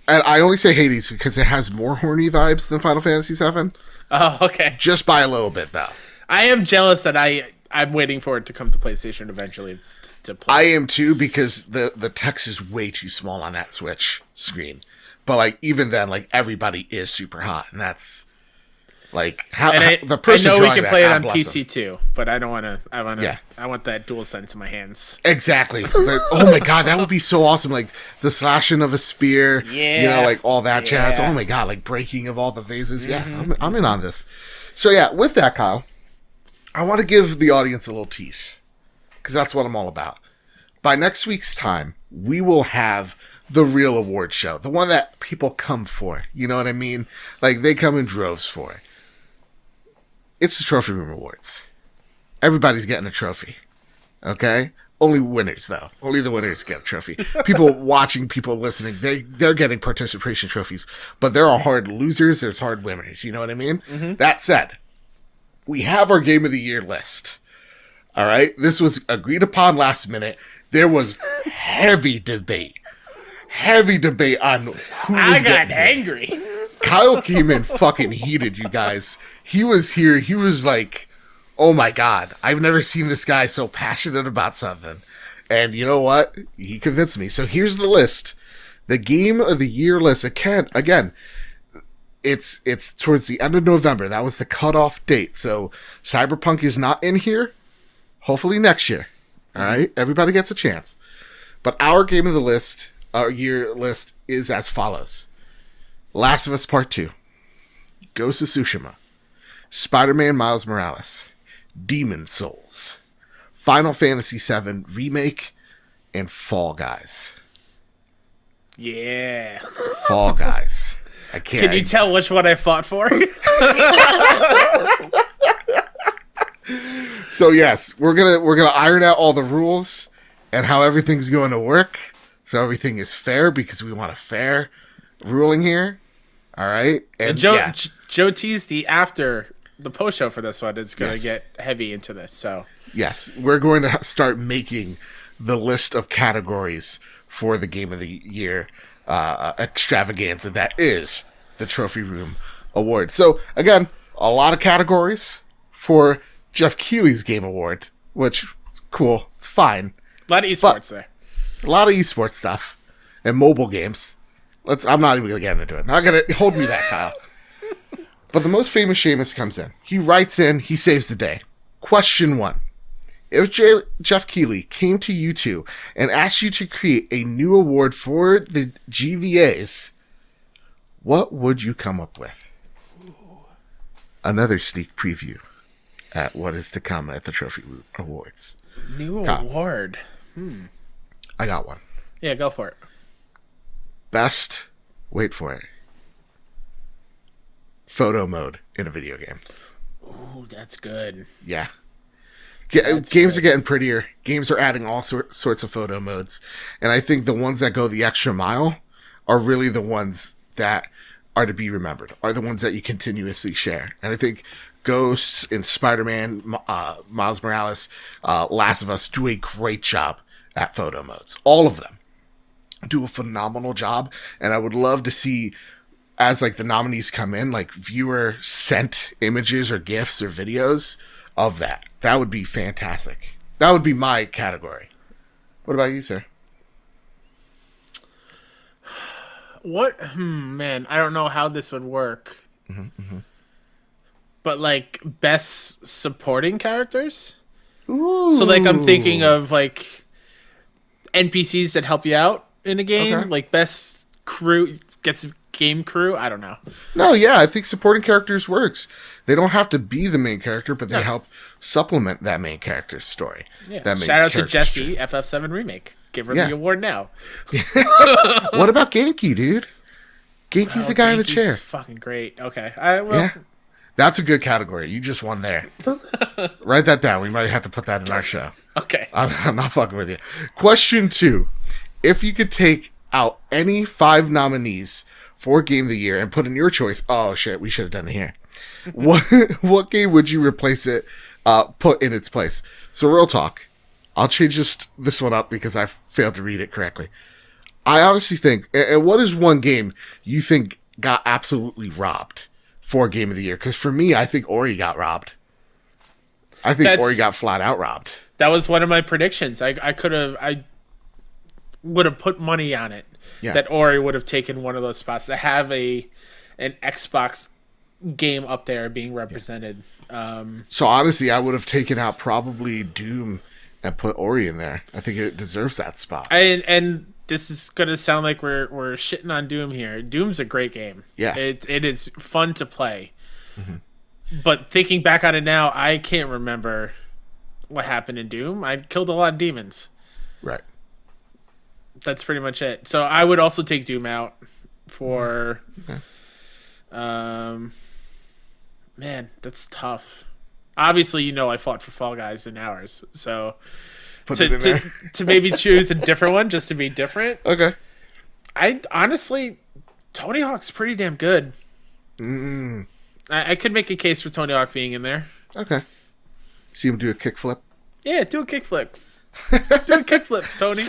I only say Hades because it has more horny vibes than Final Fantasy VII. Oh, okay. Just by a little bit, though. I am jealous that I'm waiting for it to come to PlayStation eventually to play. I am too, because the text is way too small on that Switch screen. But like even then, like everybody is super hot, and that's like the person. I know we drawing can that, play it God on bless PC them. too, but I don't want to. Yeah. I want that DualSense in my hands. Exactly. Like, oh my god, that would be so awesome! Like the slashing of a spear, you know, like all that jazz. Oh my god, like breaking of all the vases. Mm-hmm. Yeah, I'm in on this. So yeah, with that, Kyle, I want to give the audience a little tease, because that's what I'm all about. By next week's time, we will have the real award show, the one that people come for. You know what I mean? Like they come in droves for. It's the Trophy Room Awards. Everybody's getting a trophy. Okay? Only winners, though. Only the winners get a trophy. People watching, people listening, they're getting participation trophies. But there are hard losers, there's hard winners. You know what I mean? Mm-hmm. That said, we have our Game of the Year list. All right? This was agreed upon last minute. There was heavy debate. Heavy debate on who was I got getting angry. Kyle came in fucking heated, you guys. He was here. He was like, oh my God, I've never seen this guy so passionate about something. And you know what? He convinced me. So here's the list. The Game of the Year list. Again, it's towards the end of November. That was the cutoff date. So Cyberpunk is not in here. Hopefully next year. All right? Everybody gets a chance. But our Game of the list, our year list, is as follows. Last of Us Part 2. Ghost of Tsushima. Spider-Man Miles Morales. Demon Souls. Final Fantasy VII Remake. And Fall Guys. Yeah. Fall Guys. I can't. Can you tell which one I fought for? So yes, we're gonna iron out all the rules and how everything's going to work, so everything is fair because we want a fair ruling here. All right, and Joe teased after the post show for this one is going to get heavy into this. So yes, we're going to start making the list of categories for the Game of the Year extravaganza that is the Trophy Room Award. So again, a lot of categories for Geoff Keighley's Game Award, which cool, it's fine. A lot of esports there. A lot of esports stuff and mobile games. I'm not even gonna get into it. Not gonna hold me back, Kyle. But the most famous Seamus comes in. He writes in. He saves the day. Question 1: if Geoff Keighley came to you two and asked you to create a new award for the GVAs, what would you come up with? Another sneak preview at what is to come at the Trophy Awards. New award. I got one. Yeah, go for it. Best, wait for it, photo mode in a video game. Ooh, that's good. Yeah. That's Games good. are getting prettier. Games are adding all sorts of photo modes. And I think the ones that go the extra mile are really the ones that are to be remembered, are the ones that you continuously share. And I think Ghosts and Spider-Man, Miles Morales, Last of Us do a great job at photo modes. All of them do a phenomenal job. And I would love to see, as like the nominees come in, like viewer sent images or GIFs or videos of that. That would be fantastic. That would be my category. What about you, sir? What? Man, I don't know how this would work. But like best supporting characters? Ooh. So like I'm thinking of like NPCs that help you out in a game, Okay. like best crew gets game crew. I don't know. No, yeah, I think supporting characters works. They don't have to be the main character, but they No. help supplement that main character's story. Yeah. That main Shout out to character's Jessie, FF7 remake. Give her Yeah. the award now. story. What about Genki, dude? Genki's the guy in the Genki's chair. Fucking great. Okay. Well, Yeah. That's a good category. You just won there. Write that down. We might have to put that in our show. Okay. I'm not fucking with you. Question 2. If you could take out any 5 nominees for Game of the Year and put in your choice, oh shit, we should have done it here. What game would you replace it, put in its place? So real talk. I'll change this one up because I failed to read it correctly. I honestly think, and what is one game you think got absolutely robbed for Game of the Year? Because for me, I think Ori got robbed. I think Ori got flat out robbed. That was one of my predictions. I would have put money on it. Yeah. That Ori would have taken one of those spots to have an Xbox game up there being represented. So honestly, I would have taken out probably Doom and put Ori in there. I think it deserves that spot. And this is gonna sound like we're shitting on Doom here. Doom's a great game. Yeah. It is fun to play. But thinking back on it now, I can't remember what happened in Doom. I killed a lot of demons. Right. That's pretty much it. So I would also take Doom out for man, that's tough. Obviously, I fought for Fall Guys in hours. So Put it in there. to maybe choose a different one just to be different. Okay. I honestly, Tony Hawk's pretty damn good. I could make a case for Tony Hawk being in there. Okay. See him do a kickflip. Yeah, do a kickflip. Do a kickflip, Tony.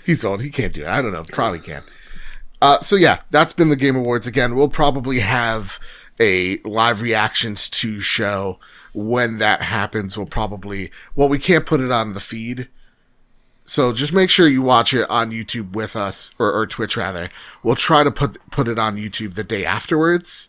He's old. He can't do it. I don't know. Probably can. So yeah, that's been the Game Awards. Again, we'll probably have a live reactions to show when that happens. We can't put it on the feed. So just make sure you watch it on YouTube with us, or Twitch rather. We'll try to put it on YouTube the day afterwards.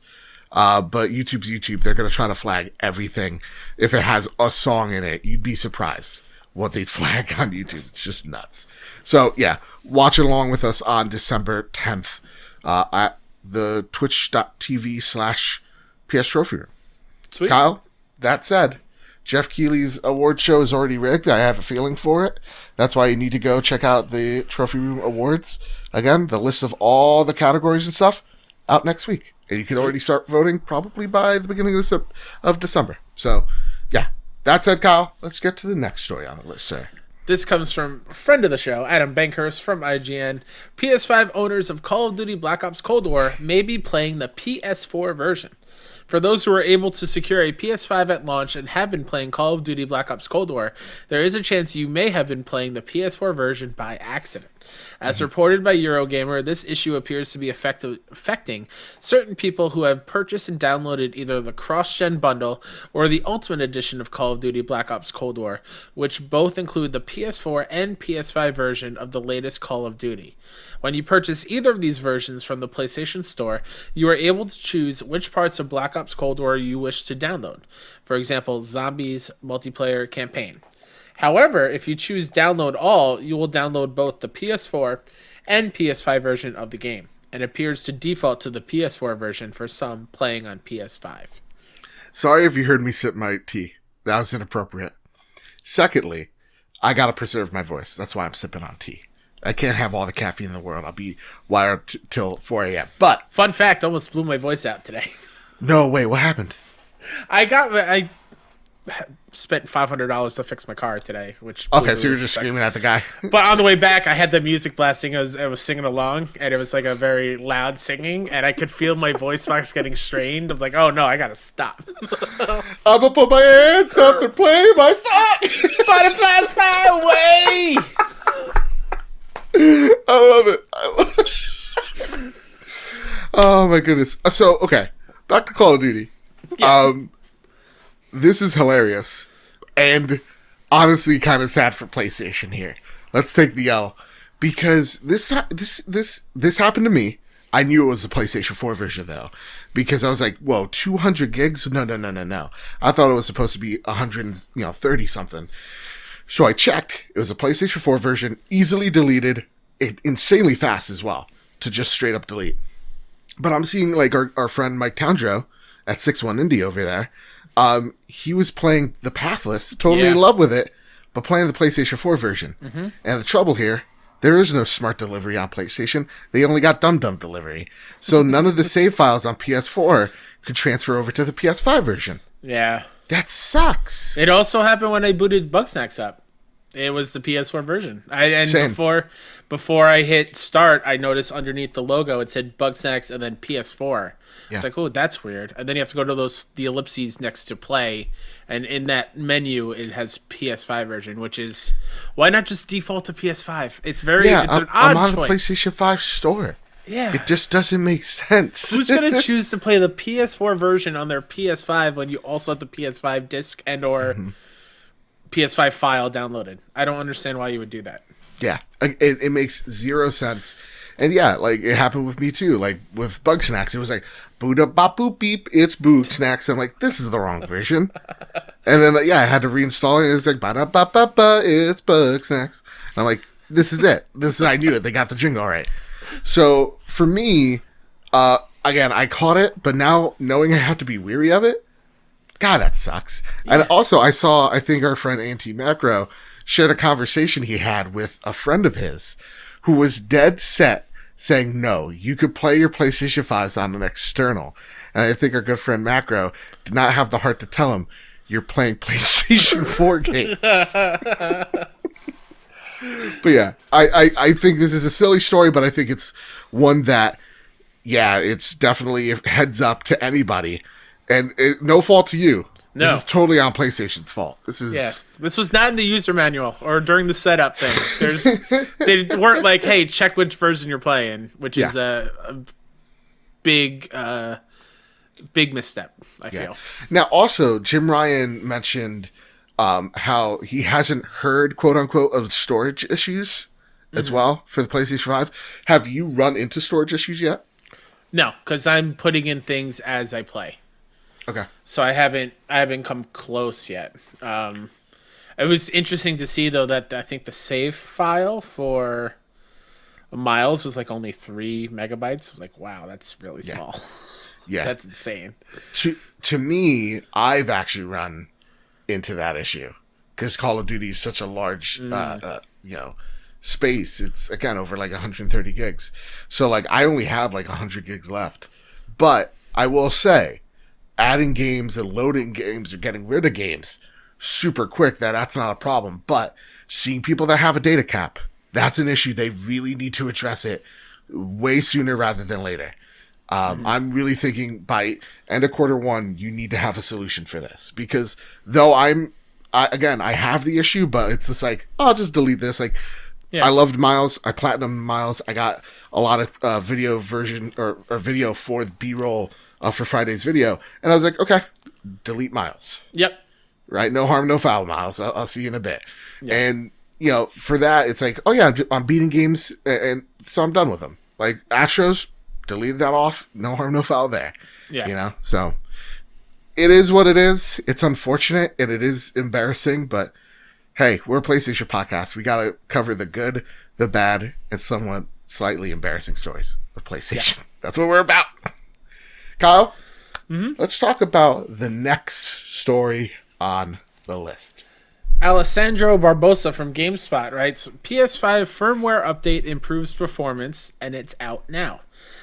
But YouTube's YouTube. They're going to try to flag everything. If it has a song in it, you'd be surprised what they'd flag on YouTube. It's just nuts. So yeah, watch it along with us on December 10th at the twitch.tv/PS Trophy Room. Sweet. Kyle, that said, Geoff Keighley's award show is already rigged. I have a feeling for it. That's why you need to go check out the Trophy Room Awards. Again, the list of all the categories and stuff out next week. And you can already start voting probably by the beginning of December. So, yeah. That said, Kyle, let's get to the next story on the list, sir. This comes from a friend of the show, Adam Bankhurst from IGN. PS5 owners of Call of Duty Black Ops Cold War may be playing the PS4 version. For those who are able to secure a PS5 at launch and have been playing Call of Duty Black Ops Cold War, there is a chance you may have been playing the PS4 version by accident. As reported by Eurogamer, this issue appears to be affecting certain people who have purchased and downloaded either the cross-gen bundle or the Ultimate Edition of Call of Duty Black Ops Cold War, which both include the PS4 and PS5 version of the latest Call of Duty. When you purchase either of these versions from the PlayStation Store, you are able to choose which parts of Black Ops Cold War you wish to download. For example, Zombies, Multiplayer, Campaign. However, if you choose Download All, you will download both the PS4 and PS5 version of the game, and appears to default to the PS4 version for some playing on PS5. Sorry if you heard me sip my tea. That was inappropriate. Secondly, I gotta preserve my voice. That's why I'm sipping on tea. I can't have all the caffeine in the world. I'll be wired till 4 a.m. But fun fact, almost blew my voice out today. no, wait, what happened? I spent $500 to fix my car today, which Okay, so you're just screaming at the guy. But on the way back, I had the music blasting. I was singing along, and it was like a very loud singing, and I could feel my voice box getting strained. I was like, "Oh no, I gotta stop." I'm gonna put my hands up and play my song. Butterflies fly away. I love it. Oh my goodness. So okay, back to Call of Duty. Yeah. This is hilarious, and honestly, kind of sad for PlayStation here. Let's take the L, because this happened to me. I knew it was the PlayStation 4 version though, because I was like, "Whoa, 200 gigs? No! I thought it was supposed to be 130 something." So I checked. It was a PlayStation 4 version, easily deleted, insanely fast as well to just straight up delete. But I'm seeing like our friend Mike Towndrow at 61 Indie over there. He was playing the Pathless, totally in love with it, but playing the PlayStation 4 version. Mm-hmm. And the trouble here, there is no smart delivery on PlayStation. They only got dumb delivery. So none of the save files on PS4 could transfer over to the PS5 version. Yeah. That sucks. It also happened when I booted Bugsnax up. It was the PS4 version. Same. Before I hit start, I noticed underneath the logo it said Bugsnax and then PS4. Yeah. It's like, oh, that's weird. And then you have to go to the ellipses next to play, and in that menu it has PS5 version, which is why not just default to PS5? It's an odd I'm on choice. the PlayStation 5 store. Yeah. It just doesn't make sense. Who's going to choose to play the PS4 version on their PS5 when you also have the PS5 disc and or PS5 file downloaded? I don't understand why you would do that. Yeah, it makes zero sense. And yeah, like it happened with me too. Like with Bugsnax, it was like boot up bop boop beep, it's Bugsnax. I'm like, this is the wrong version. And then I had to reinstall it. And it's like ba da ba ba ba, it's Bugsnax. And I'm like, this is it. I knew it. They got the jingle right. So for me, again, I caught it, but now knowing I have to be weary of it, God, that sucks. Yeah. And also, I think our friend Anti Macro shared a conversation he had with a friend of his who was dead set saying, no, you could play your PlayStation 5s on an external. And I think our good friend Macro did not have the heart to tell him, you're playing PlayStation 4 games. But yeah, I think this is a silly story, but I think it's one that, it's definitely a heads up to anybody. And no fault to you. No. This is totally on PlayStation's fault. This was not in the user manual or during the setup thing. They weren't like, hey, check which version you're playing, which is a big misstep, I feel. Now, also, Jim Ryan mentioned how he hasn't heard, quote unquote, of storage issues as well for the PlayStation 5. Have you run into storage issues yet? No, because I'm putting in things as I play. Okay. So I haven't come close yet. It was interesting to see though that I think the save file for Miles was like only 3 megabytes. I was like, wow, that's really small. Yeah. That's insane. To me, I've actually run into that issue because Call of Duty is such a large space. It's again over like 130 gigs. So like I only have like 100 gigs left. But I will say, adding games and loading games or getting rid of games super quick, that's not a problem. But seeing people that have a data cap, that's an issue. They really need to address it way sooner rather than later. I'm really thinking by end of Q1, you need to have a solution for this, because though I have the issue, but it's just like, I'll just delete this. Like, I loved Miles. I platinumed Miles. I got a lot of video version or video for the B-roll for Friday's video. And I was like, okay, delete Miles. Yep. Right? No harm, no foul, Miles. I'll see you in a bit. Yep. And, for that, it's like, oh yeah, I'm beating games, and so I'm done with them. Like, Astros, deleted that off. No harm, no foul there. Yeah. So it is what it is. It's unfortunate, and it is embarrassing, but hey, we're a PlayStation podcast. We got to cover the good, the bad, and somewhat slightly embarrassing stories of PlayStation. Yeah. That's what we're about. Kyle, let's talk about the next story on the list. Alessandro Barbosa from GameSpot writes, PS5 firmware update improves performance, and it's out now.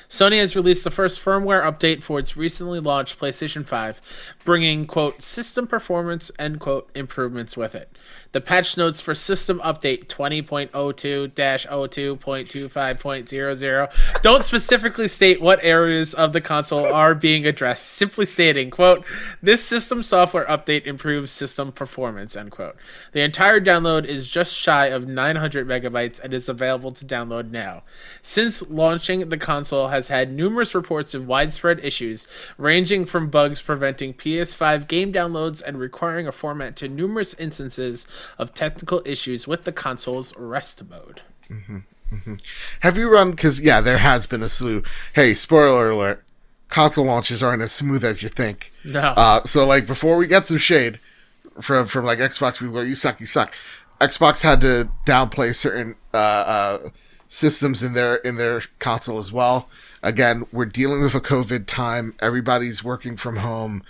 Sony has released the first firmware update for its recently launched PlayStation 5, bringing, quote, system performance, end quote, improvements with it. The patch notes for system update 20.02-02.25.00 don't specifically state what areas of the console are being addressed, simply stating, quote, this system software update improves system performance, end quote. The entire download is just shy of 900 megabytes and is available to download now. Since launching, the console has had numerous reports of widespread issues, ranging from bugs preventing PS5 game downloads and requiring a format to numerous instances of technical issues with the console's rest mode. Have you run, because there has been a slew, hey, spoiler alert, console launches aren't as smooth as you think. No. So like before we get some shade from like Xbox people, you suck, Xbox had to downplay certain systems in their console as well. Again, we're dealing with a COVID time. Everybody's working from home.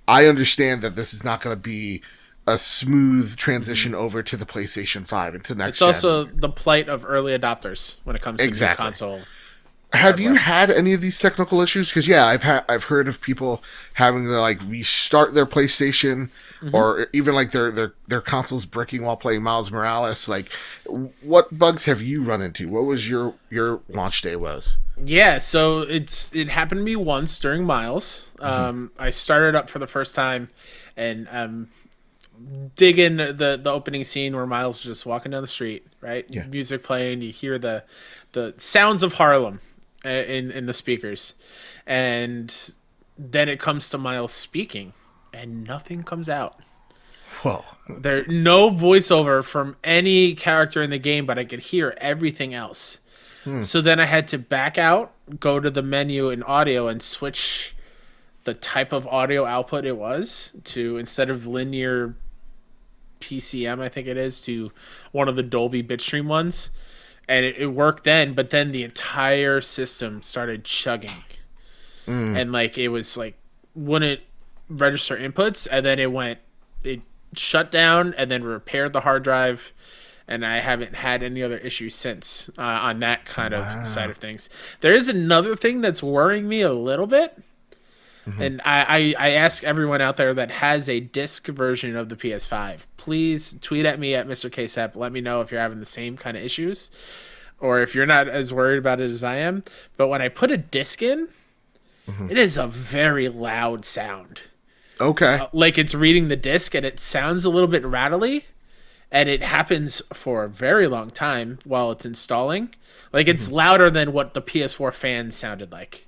I understand that this is not going to be a smooth transition over to the PlayStation 5 and to next It's gen. also the plight of early adopters when it comes to new console. Have you had any of these technical issues? Because I've heard of people having to like restart their PlayStation or even like their consoles bricking while playing Miles Morales. Like, what bugs have you run into? What was your launch day was? Yeah, so it happened to me once during Miles. I started up for the first time and digging the opening scene where Miles is just walking down the street, right? Yeah. Music playing, you hear the sounds of Harlem in the speakers, and then it comes to Miles speaking, and nothing comes out. Whoa! There no voiceover from any character in the game, but I could hear everything else. So then I had to back out, go to the menu in audio, and switch the type of audio output it was to, instead of linear PCM, I think it is, to one of the Dolby Bitstream ones. And it worked then, but then the entire system started chugging. And like it was like wouldn't register inputs, and then it shut down and then repaired the hard drive. And I haven't had any other issues since on that kind of side of things. There is another thing that's worrying me a little bit. And I ask everyone out there that has a disc version of the PS5, please tweet at me at Mr. KSEP. Let me know if you're having the same kind of issues or if you're not as worried about it as I am. But when I put a disc in, it is a very loud sound. Okay. Like it's reading the disc and it sounds a little bit rattly. And it happens for a very long time while it's installing. Like it's louder than what the PS4 fans sounded like.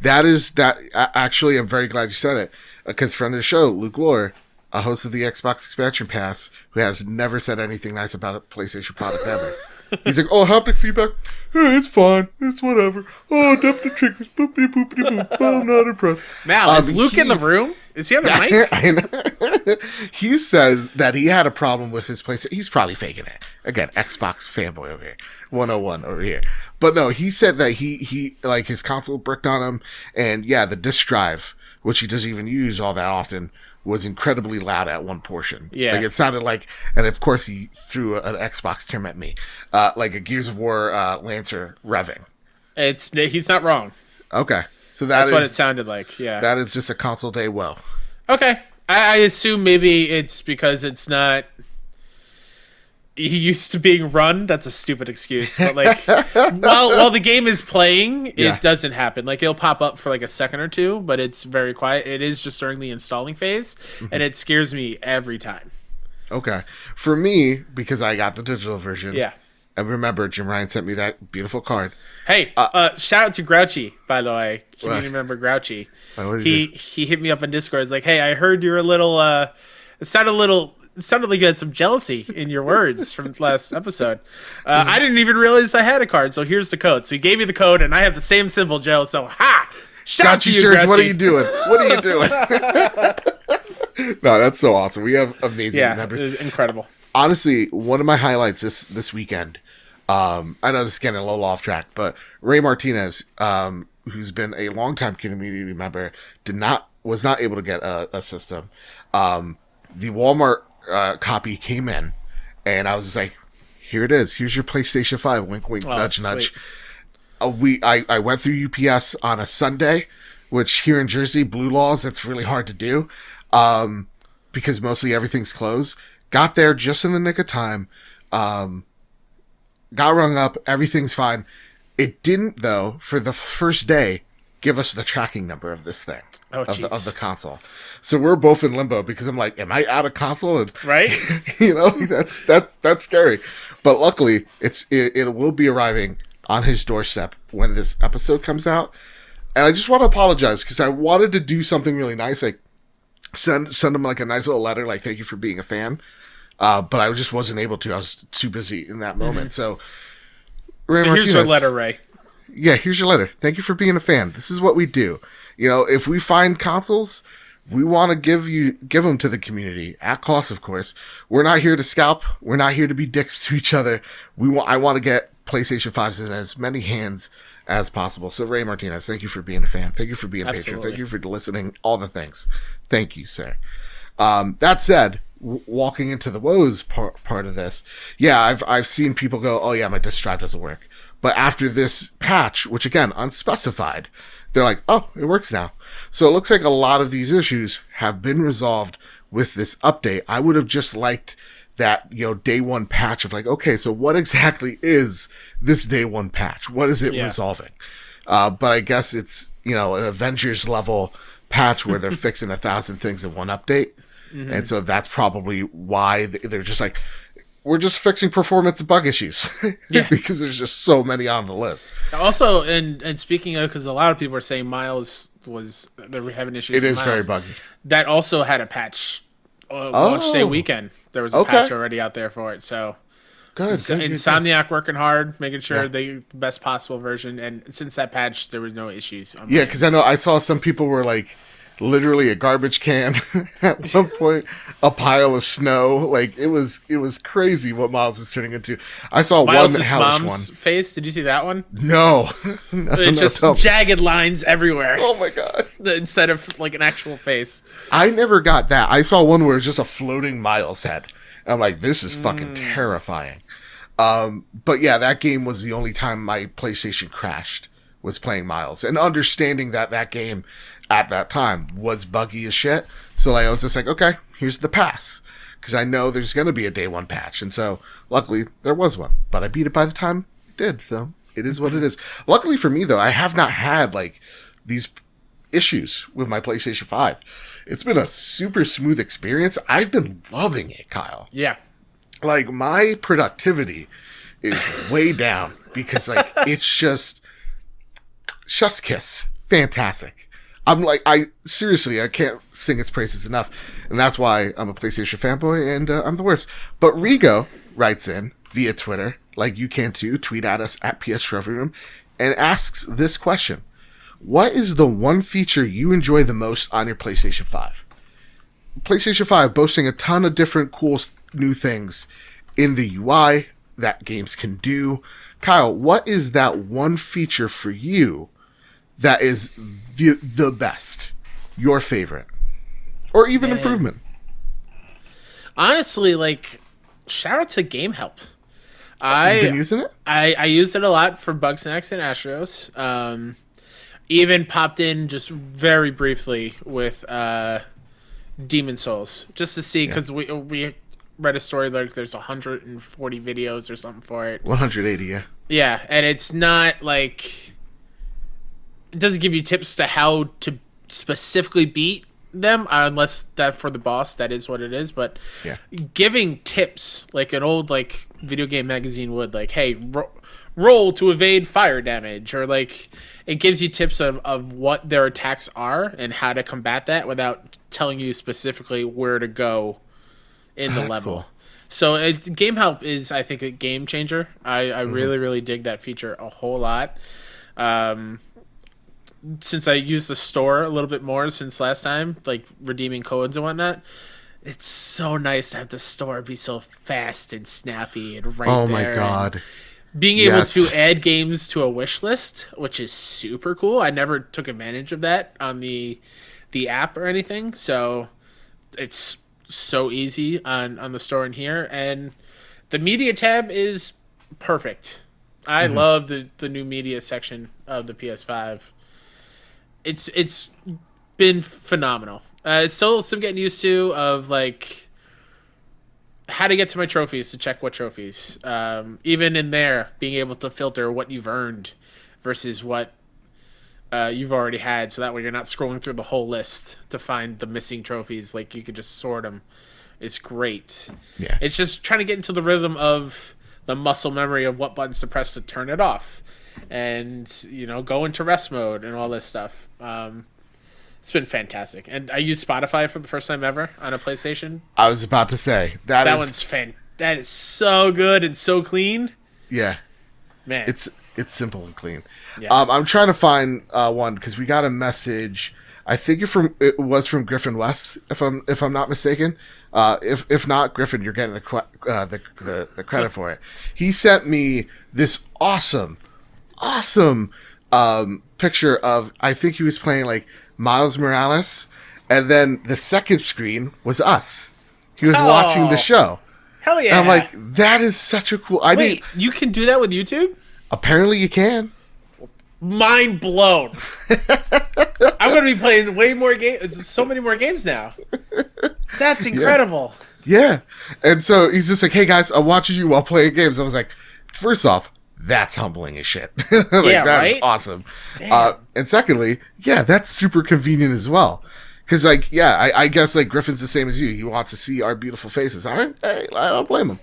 Actually, I'm very glad you said it, because friend of the show, Luke Lohr, a host of the Xbox Expansion Pass, who has never said anything nice about a PlayStation product ever. He's like, oh, haptic feedback? Hey, it's fine. It's whatever. Oh, adaptive triggers. Boopity boopity boop. Oh, I'm not impressed. Now, is Luke in the room? Is he on the mic? I know. He says that he had a problem with his PlayStation. He's probably faking it. Again, Xbox fanboy over here. 101 over here. But no, he said that he like his console bricked on him, and the disk drive, which he doesn't even use all that often, was incredibly loud at one portion. Yeah. Like it sounded like, and of course he threw an Xbox term at me, like a Gears of War Lancer revving. He's not wrong. Okay. So that's what it sounded like. Yeah. That is just a console day well. Okay. I assume maybe it's because it's not used to being run. That's a stupid excuse. But like while the game is playing, it doesn't happen. Like it'll pop up for like a second or two, but it's very quiet. It is just during the installing phase, and it scares me every time. Okay. For me, because I got the digital version. Yeah. And remember, Jim Ryan sent me that beautiful card. Hey, shout out to Grouchy, by the way. Can you remember Grouchy? He hit me up on Discord. He's like, hey, I heard you're a little, it sounded like you had some jealousy in your words from the last episode. I didn't even realize I had a card, so here's the code. So he gave me the code, and I have the same symbol, Joe. So, shout out to you, shirts, Grouchy. what are you doing? What are you doing? No, that's so awesome. We have amazing members. Incredible. Honestly, one of my highlights this weekend, I know this is getting a little off track, but Ray Martinez, who's been a longtime community member, was not able to get a system. The Walmart copy came in, and I was just like, here it is. Here's your PlayStation 5. Wink, wink, nudge, nudge. I went through UPS on a Sunday, which here in Jersey, blue laws, that's really hard to do, because mostly everything's closed. Got there just in the nick of time. Got rung up. Everything's fine. It didn't, though, for the first day, give us the tracking number of this thing, of the console. So we're both in limbo because I'm like, am I out of console? And, right? That's scary. But luckily, it will be arriving on his doorstep when this episode comes out. And I just want to apologize because I wanted to do something really nice, like send him like a nice little letter, like thank you for being a fan. But I just wasn't able to. I was too busy in that moment. So, Ray Martinez, here's your letter, Ray. Yeah, here's your letter. Thank you for being a fan. This is what we do. If we find consoles, we want to give them to the community at cost, of course. We're not here to scalp. We're not here to be dicks to each other. I want to get PlayStation 5s in as many hands as possible. So, Ray Martinez, thank you for being a fan. Thank you for being a patron. Thank you for listening. All the things. Thank you, sir. That said, walking into the woes part of this, yeah, I've seen people go, oh yeah, my disk drive doesn't work. But after this patch, which again, unspecified, they're like, oh, it works now. So it looks like a lot of these issues have been resolved with this update. I would have just liked that, day one patch of like, okay, so what exactly is this day one patch? What is it resolving? But I guess it's, an Avengers level patch where they're fixing 1,000 things in one update. Mm-hmm. And so that's probably why they're just like, we're just fixing performance and bug issues because there's just so many on the list. Also, and speaking of, because a lot of people are saying Miles they're having issues. It with is Miles. very buggy. That also had a patch launch day weekend. There was a patch already out there for it. So good. Insomniac working hard, making sure they the best possible version. And since that patch, there was no issues. Yeah, because I saw some people were like, literally a garbage can at one point, a pile of snow. Like it was crazy what Miles was turning into. I saw Miles' one hellish mom's one face. Did you see that one? No, just jagged lines everywhere. Oh my god! Instead of like an actual face. I never got that. I saw one where it's just a floating Miles head. I'm like, this is fucking terrifying. But yeah, that game was the only time my PlayStation crashed, was playing Miles, and understanding that game at that time was buggy as shit. So I was just like, okay, here's the pass, because I know there's going to be a day one patch. And so luckily there was one, but I beat it by the time it did. So it is what it is. Luckily for me though, I have not had like these issues with my PlayStation 5. It's been a super smooth experience. I've been loving it, Kyle. Yeah. Like my productivity is way down because like, it's just chef's kiss. Fantastic. I'm like, I can't sing its praises enough. And that's why I'm a PlayStation fanboy and I'm the worst. But Rigo writes in via Twitter, like you can too, tweet at us at PS Trophy Room, and asks this question. What is the one feature you enjoy the most on your PlayStation 5? PlayStation 5 boasting a ton of different cool new things in the UI that games can do. Kyle, what is that one feature for you that is the best, your favorite, or even improvement? Honestly, like, shout out to Game Help. You've been using it? I used it a lot for Bugsnax and Astros. Even popped in just very briefly with Demon Souls just to see, because we read a story like there's 140 videos or something for it. 180, yeah. Yeah, and it's not like, it doesn't give you tips to how to specifically beat them, unless that for the boss, that is what it is. But giving tips like an old like video game magazine would, like, hey, roll to evade fire damage, or like it gives you tips of what their attacks are and how to combat that without telling you specifically where to go in the level. Cool. So Game Help is, I think, a game changer. I really, really dig that feature a whole lot. Since I used the store a little bit more since last time, like redeeming codes and whatnot, it's so nice to have the store be so fast and snappy and right there. Oh my god. Being able to add games to a wish list, which is super cool. I never took advantage of that on the app or anything, so it's so easy on the store in here, and the media tab is perfect. I love the new media section of the PS5. It's been phenomenal. It's still some getting used to of like how to get to my trophies to check what trophies. Even in there, being able to filter what you've earned versus what you've already had, so that way you're not scrolling through the whole list to find the missing trophies. Like you could just sort them. It's great. Yeah. It's just trying to get into the rhythm of the muscle memory of what buttons to press to turn it off, and go into rest mode and all this stuff. It's been fantastic, and I used Spotify for the first time ever on a PlayStation. I was about to say that one's that is so good and so clean. Yeah, man, it's simple and clean. Yeah. I'm trying to find one because we got a message. I think it was from Griffin West, if I'm not mistaken. If not, Griffin, you're getting the credit for it. He sent me this awesome picture of, I think he was playing like Miles Morales, and then the second screen was us. He was watching the show. Hell yeah! And I'm like, that is such a cool. Wait, you can do that with YouTube? Apparently, you can. Mind blown. I'm going to be playing way more games. So many more games now. That's incredible. Yeah. And so he's just like, hey guys, I'm watching you while playing games. I was like, first off, that's humbling as shit. That's awesome. And secondly, that's super convenient as well. Because I guess like Griffin's the same as you. He wants to see our beautiful faces. I don't blame him.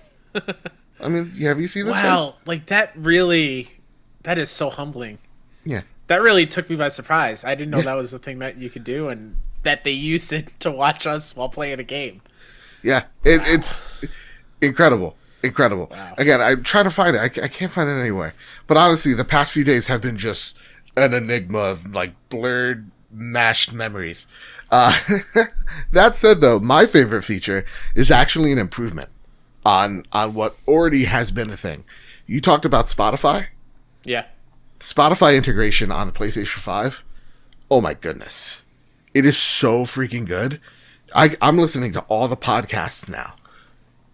I mean, have you seen this face? Wow, like that is so humbling. Yeah. That really took me by surprise. I didn't know that was the thing that you could do, and that they used it to watch us while playing a game. Yeah, it's incredible. Wow. Again, I'm trying to find it. I can't find it anywhere. But honestly, the past few days have been just an enigma of like blurred, mashed memories. That said, though, my favorite feature is actually an improvement on what already has been a thing. You talked about Spotify. Yeah. Spotify integration on the PlayStation 5. Oh my goodness. It is so freaking good. I'm listening to all the podcasts now.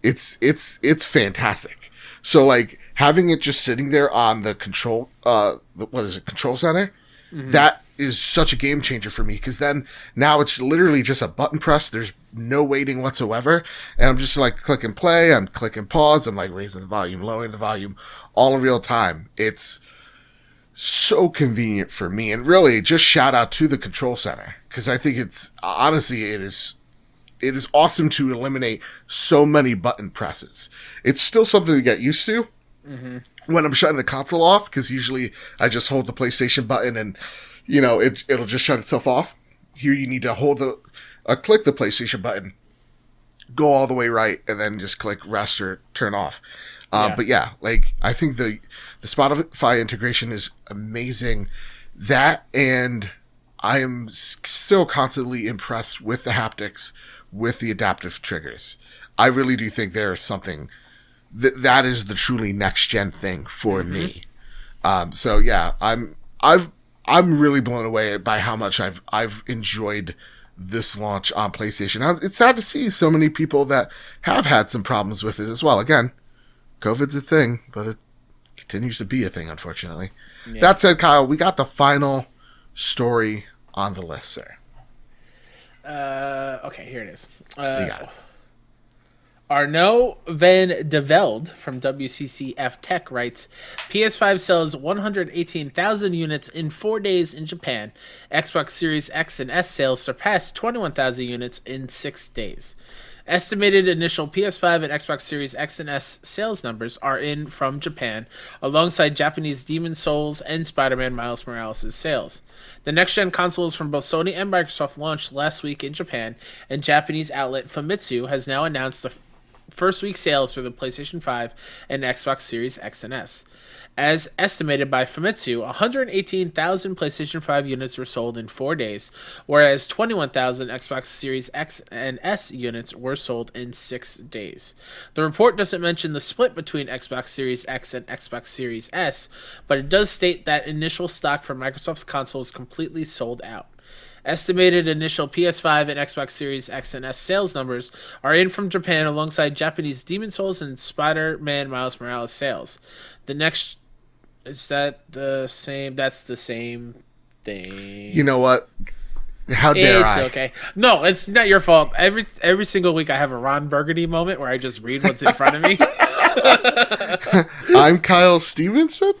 It's fantastic. So like having it just sitting there on the control control center, that is such a game changer for me, because then now it's literally just a button press. There's no waiting whatsoever, and I'm just like clicking play, I'm clicking pause, I'm like raising the volume, lowering the volume, all in real time. It's so convenient for me, and really just shout out to the control center, because I think it is awesome to eliminate so many button presses. It's still something to get used to when I'm shutting the console off, because usually I just hold the PlayStation button and it'll just shut itself off. Here you need to click the PlayStation button, go all the way right, and then just click rest or turn off. But yeah, like I think the Spotify integration is amazing. That, and I am still constantly impressed with the haptics, with the adaptive triggers. I really do think there is something that is the truly next gen thing for me. So yeah, I'm really blown away by how much I've enjoyed this launch on PlayStation. It's sad to see so many people that have had some problems with it as well. Again, COVID's a thing, but it continues to be a thing, unfortunately. Yeah. That said, Kyle, we got the final story on the list, sir. Okay, here it is. You got it. Arnaud Van de Velde from WCCF Tech writes, PS5 sells 118,000 units in 4 days in Japan. Xbox Series X and S sales surpassed 21,000 units in 6 days. Estimated initial PS5 and Xbox Series X and S sales numbers are in from Japan, alongside Japanese Demon's Souls and Spider-Man Miles Morales' sales. The next-gen consoles from both Sony and Microsoft launched last week in Japan, and Japanese outlet Famitsu has now announced the first week sales for the PlayStation 5 and Xbox Series X and S. As estimated by Famitsu, 118,000 PlayStation 5 units were sold in 4 days, whereas 21,000 Xbox Series X and S units were sold in 6 days. The report doesn't mention the split between Xbox Series X and Xbox Series S, but it does state that initial stock for Microsoft's console is completely sold out. Estimated initial PS5 and Xbox Series X and S sales numbers are in from Japan alongside Japanese Demon Souls and Spider-Man Miles Morales sales. The next... Is that the same? That's the same thing. You know what? How dare I? It's okay. No, it's not your fault. Every single week I have a Ron Burgundy moment where I just read what's in front of me. I'm Kyle Stevenson.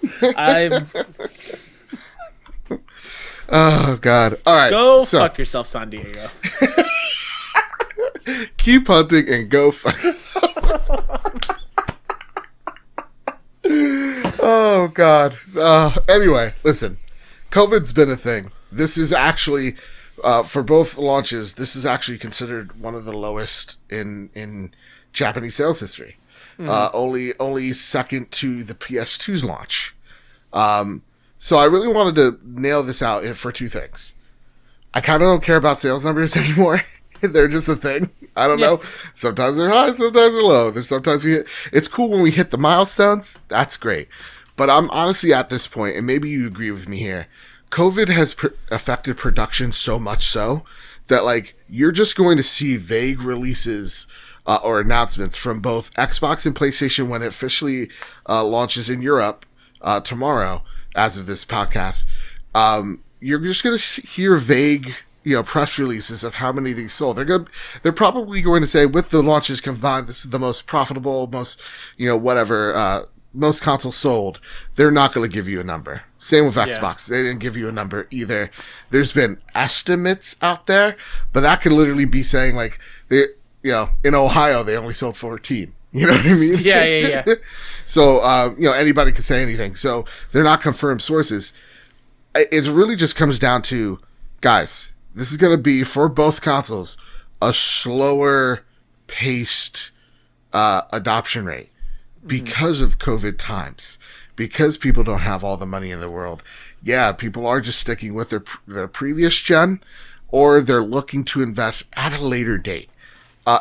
Oh, God. All right. Go fuck yourself, San Diego. Keep hunting and go fuck yourself. Oh, God. Anyway, listen. COVID's been a thing. This is actually, for both launches, this is actually considered one of the lowest in Japanese sales history. Only second to the PS2's launch. So I really wanted to nail this out for two things. I kind of don't care about sales numbers anymore. They're just a thing. I don't know. Sometimes they're high, sometimes they're low. It's cool when we hit the milestones. That's great. But I'm honestly at this point, and maybe you agree with me here, COVID has affected production so much so that, like, you're just going to see vague releases or announcements from both Xbox and PlayStation when it officially launches in Europe tomorrow, as of this podcast. You're just going to hear vague, press releases of how many of these sold. They're probably going to say, with the launches combined, this is the most profitable, most, most consoles sold. They're not going to give you a number. Same with Xbox. They didn't give you a number either. There's been estimates out there, but that could literally be saying, like, in Ohio, they only sold 14. You know what I mean? Yeah. So, anybody could say anything. So they're not confirmed sources. It really just comes down to, guys, this is going to be, for both consoles, a slower paced adoption rate because of COVID times, because people don't have all the money in the world. Yeah, people are just sticking with their previous gen, or they're looking to invest at a later date.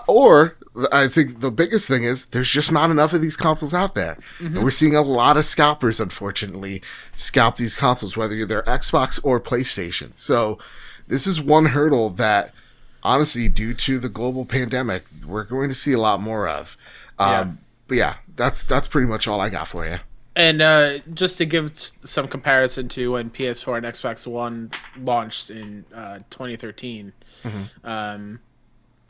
Or I think the biggest thing is there's just not enough of these consoles out there. Mm-hmm. And we're seeing a lot of scalpers, unfortunately, scalp these consoles, whether they're Xbox or PlayStation. So this is one hurdle that, honestly, due to the global pandemic, we're going to see a lot more of. But yeah, that's pretty much all I got for you. And just to give some comparison to when PS4 and Xbox One launched in 2013,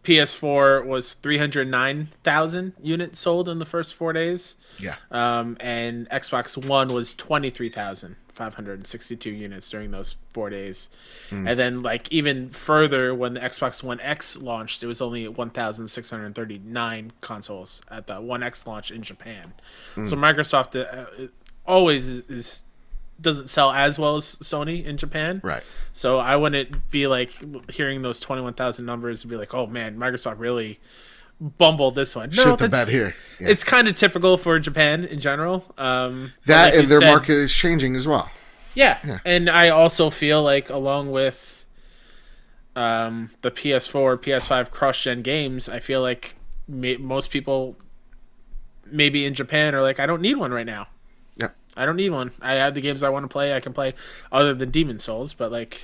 PS4 was 309,000 units sold in the first 4 days. Yeah. And Xbox One was 23,562 units during those 4 days. And then, like, even further, when the Xbox One X launched, it was only 1,639 consoles at the One X launch in Japan. So Microsoft always doesn't sell as well as Sony in Japan. Right. So I wouldn't be like hearing those 21,000 numbers and be like, oh man, Microsoft really bumbled this one. No, shit the bed here. Yeah. It's kind of typical for Japan in general. That like and their market is changing as well. Yeah. And I also feel like, along with the PS4, PS5 cross-gen games, I feel like most people maybe in Japan are like, I don't need one right now. I don't need one. I have the games I want to play. I can play other than Demon Souls, but, like,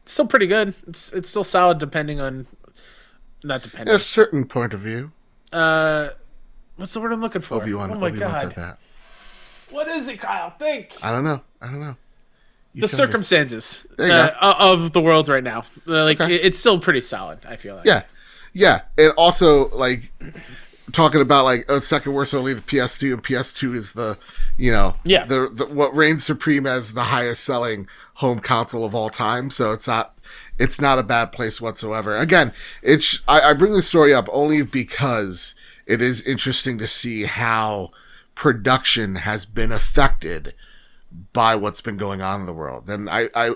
it's still pretty good. It's still solid, not depending. A certain point of view. What's the word I'm looking for? Obi-Wan. Oh my Obi-Wan god. said that. What is it, Kyle? Think. I don't know. The circumstances of the world right now. It's still pretty solid, I feel like. Yeah. And also, like, talking about, like, second worst, only the PS2, and PS2 is the what reigns supreme as the highest selling home console of all time. So it's not a bad place whatsoever. Again, I bring this story up only because it is interesting to see how production has been affected by what's been going on in the world. And I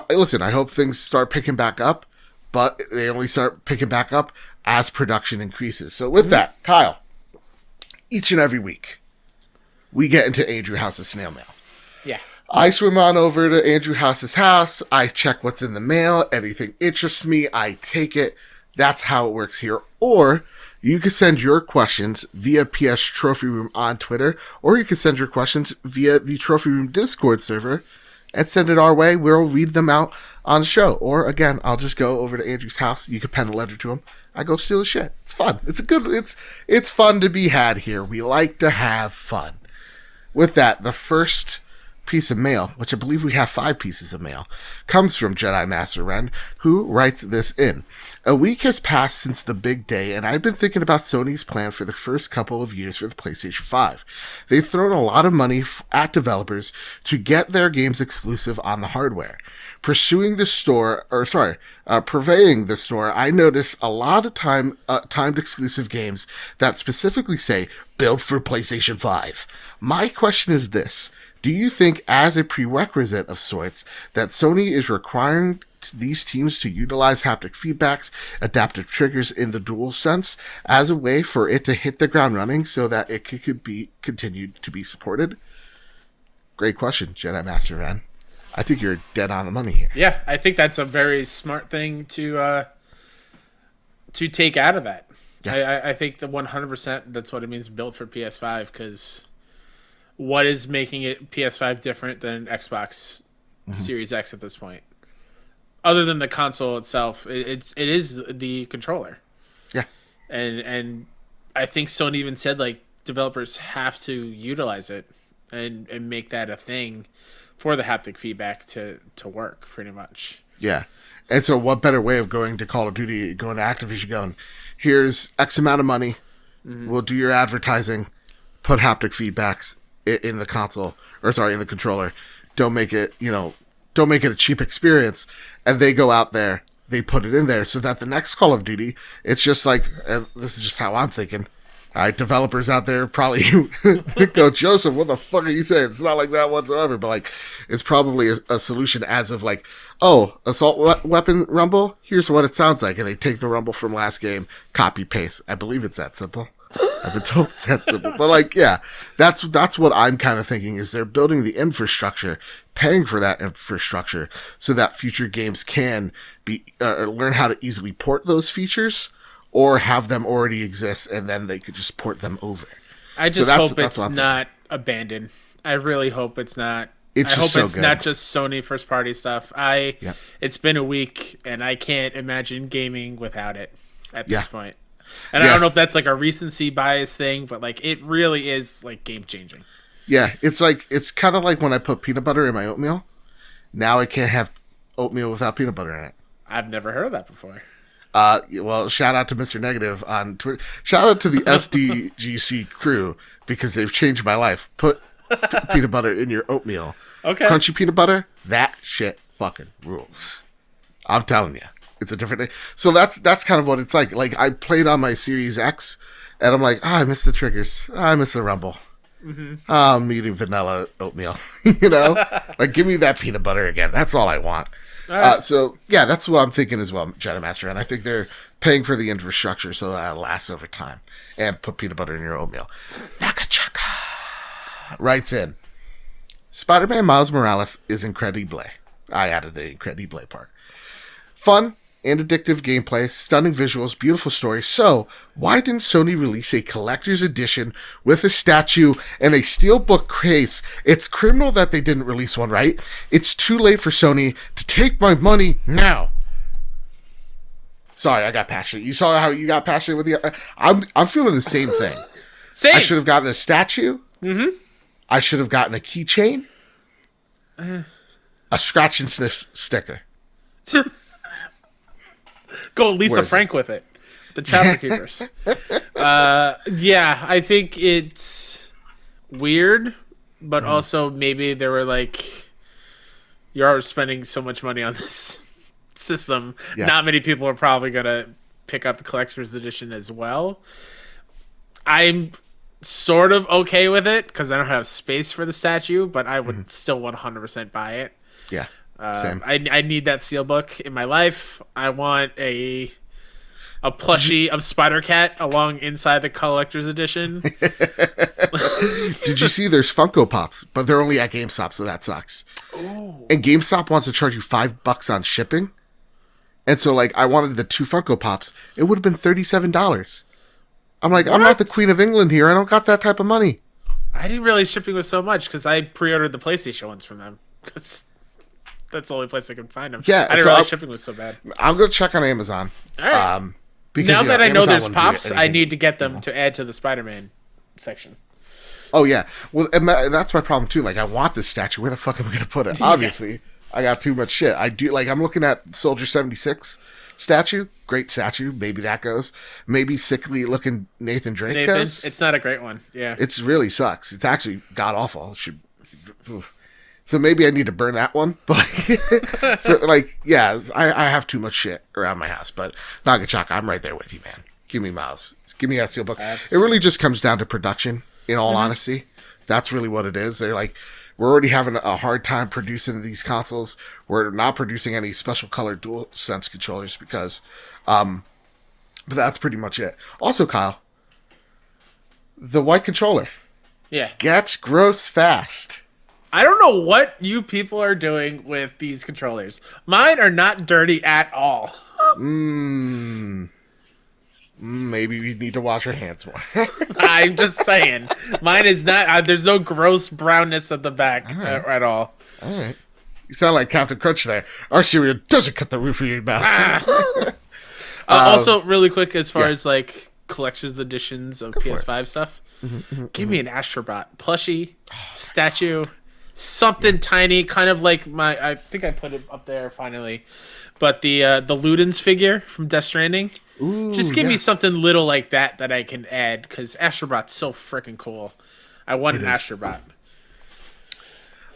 listen, I hope things start picking back up, but they only start picking back up as production increases. So with that, Kyle, each and every week, we get into Andrew House's snail mail. Yeah. I swim on over to Andrew House's house. I check what's in the mail. Anything interests me, I take it. That's how it works here. Or you can send your questions via PS Trophy Room on Twitter, or you can send your questions via the Trophy Room Discord server and send it our way. We'll read them out on the show. Or again, I'll just go over to Andrew's house. You can pen a letter to him. I go steal his shit. It's fun. It's fun to be had here. We like to have fun. With that, the first piece of mail, which I believe we have 5 pieces of mail, comes from Jedi Master Ren, who writes this in. A week has passed since the big day, and I've been thinking about Sony's plan for the first couple of years for the PlayStation 5. They've thrown a lot of money at developers to get their games exclusive on the hardware. Purveying the store, I notice a lot of timed exclusive games that specifically say, built for PlayStation 5. My question is this. Do you think, as a prerequisite of sorts, that Sony is requiring these teams to utilize haptic feedbacks, adaptive triggers in the DualSense, as a way for it to hit the ground running so that it could be continued to be supported? Great question, Jedi Master Ren. I think you're dead on the money here. Yeah, I think that's a very smart thing to take out of that. Yeah. I think that 100% that's what it means, built for PS5, because what is making it PS5 different than Xbox Series X at this point? Other than the console itself, it is the controller. Yeah. And I think Sony even said, like, developers have to utilize it and make that a thing for the haptic feedback to work, pretty much. Yeah. And so what better way of going to Call of Duty, going to Activision, going, here's X amount of money, we'll do your advertising, put haptic feedbacks in the console, in the controller. Don't make it a cheap experience. And they go out there, they put it in there so that the next Call of Duty, it's just like, this is just how I'm thinking. All right, developers out there probably go, Joseph, what the fuck are you saying? It's not like that whatsoever, but like, it's probably a solution as of like, oh, assault weapon rumble, here's what it sounds like. And they take the rumble from last game, copy paste. I believe it's that simple. I've been told it's that simple. But like, yeah, that's what I'm kind of thinking, is they're building the infrastructure, paying for that infrastructure so that future games can be learn how to easily port those features, or have them already exist and then they could just port them over. I just hope it's not abandoned. I really hope it's not. I hope it's not just Sony first party stuff. It's been a week and I can't imagine gaming without it at this point. And I don't know if that's like a recency bias thing, but like it really is like game changing. Yeah, it's kind of like when I put peanut butter in my oatmeal. Now I can't have oatmeal without peanut butter in it. I've never heard of that before. Well, shout out to Mr. Negative on Twitter. Shout out to the SDGC crew, because they've changed my life. Put peanut butter in your oatmeal. Okay. Crunchy peanut butter, that shit fucking rules. I'm telling you. It's a different thing. So that's kind of what it's like. Like, I played on my Series X, and I'm like, I miss the triggers. I miss the rumble. I'm eating vanilla oatmeal. Like, give me that peanut butter again. That's all I want. Right. So, yeah, that's what I'm thinking as well, Jedi Master. And I think they're paying for the infrastructure so that it lasts over time. And put peanut butter in your oatmeal. Nakachaka writes in, Spider-Man Miles Morales is incredible. I added the incredible part. Fun and addictive gameplay, stunning visuals, beautiful story. So, why didn't Sony release a collector's edition with a statue and a steelbook case? It's criminal that they didn't release one, right? It's too late for Sony to take my money now. Sorry, I got passionate. You saw how you got passionate with the... I'm feeling the same thing. Same. I should have gotten a statue. I should have gotten a keychain. A scratch and sniff sticker. Go Lisa Frank with it. The Chapter Keepers. Yeah, I think it's weird, but also maybe they were like, you're spending so much money on this system. Yeah. Not many people are probably going to pick up the collector's edition as well. I'm sort of okay with it because I don't have space for the statue, but I would still 100% buy it. Yeah. Same. I need that steelbook in my life. I want a plushie of Spider-Cat along inside the collector's edition. Did you see there's Funko Pops, but they're only at GameStop, so that sucks. Ooh. And GameStop wants to charge you $5 on shipping. And so, like, I wanted the 2 Funko Pops. It would have been $37. I'm like, what? I'm not the Queen of England here. I don't got that type of money. I didn't realize shipping was so much because I pre-ordered the PlayStation ones from them. That's the only place I can find them. Yeah, I didn't so realize shipping was so bad. I'm going to check on Amazon. All right. Because, Now that I know Amazon there's wouldn't do pops, I anything. need to get them to add to the Spider-Man section. Oh, yeah. Well, and that's my problem, too. Like, I want this statue. Where the fuck am I going to put it? Obviously, I got too much shit. I do, like, I'm looking at Soldier 76 statue. Great statue. Maybe that goes. Maybe sickly looking Nathan Drake goes. It's not a great one. Yeah. It's really sucks. It's actually god-awful. So maybe I need to burn that one. But, I have too much shit around my house. But, Nagachaka, I'm right there with you, man. Give me Miles. Give me that steelbook. Absolutely. It really just comes down to production, in all honesty. That's really what it is. They're like, we're already having a hard time producing these consoles. We're not producing any special colored DualSense controllers because, but that's pretty much it. Also, Kyle, the white controller. Yeah. Gets gross fast. I don't know what you people are doing with these controllers. Mine are not dirty at all. Maybe we need to wash our hands more. I'm just saying. Mine is not. There's no gross brownness at the back at all. All right. You sound like Captain Crunch there. Our cereal doesn't cut the roof of your mouth. Also, really quick, as far as like collector's editions of PS5 stuff, give me an Astrobot plushie, statue, something tiny, kind of like my. I think I put it up there finally, but the Ludens figure from Death Stranding. Ooh, just give me something little like that I can add, because Astrobot's so freaking cool. I want an Astrobot.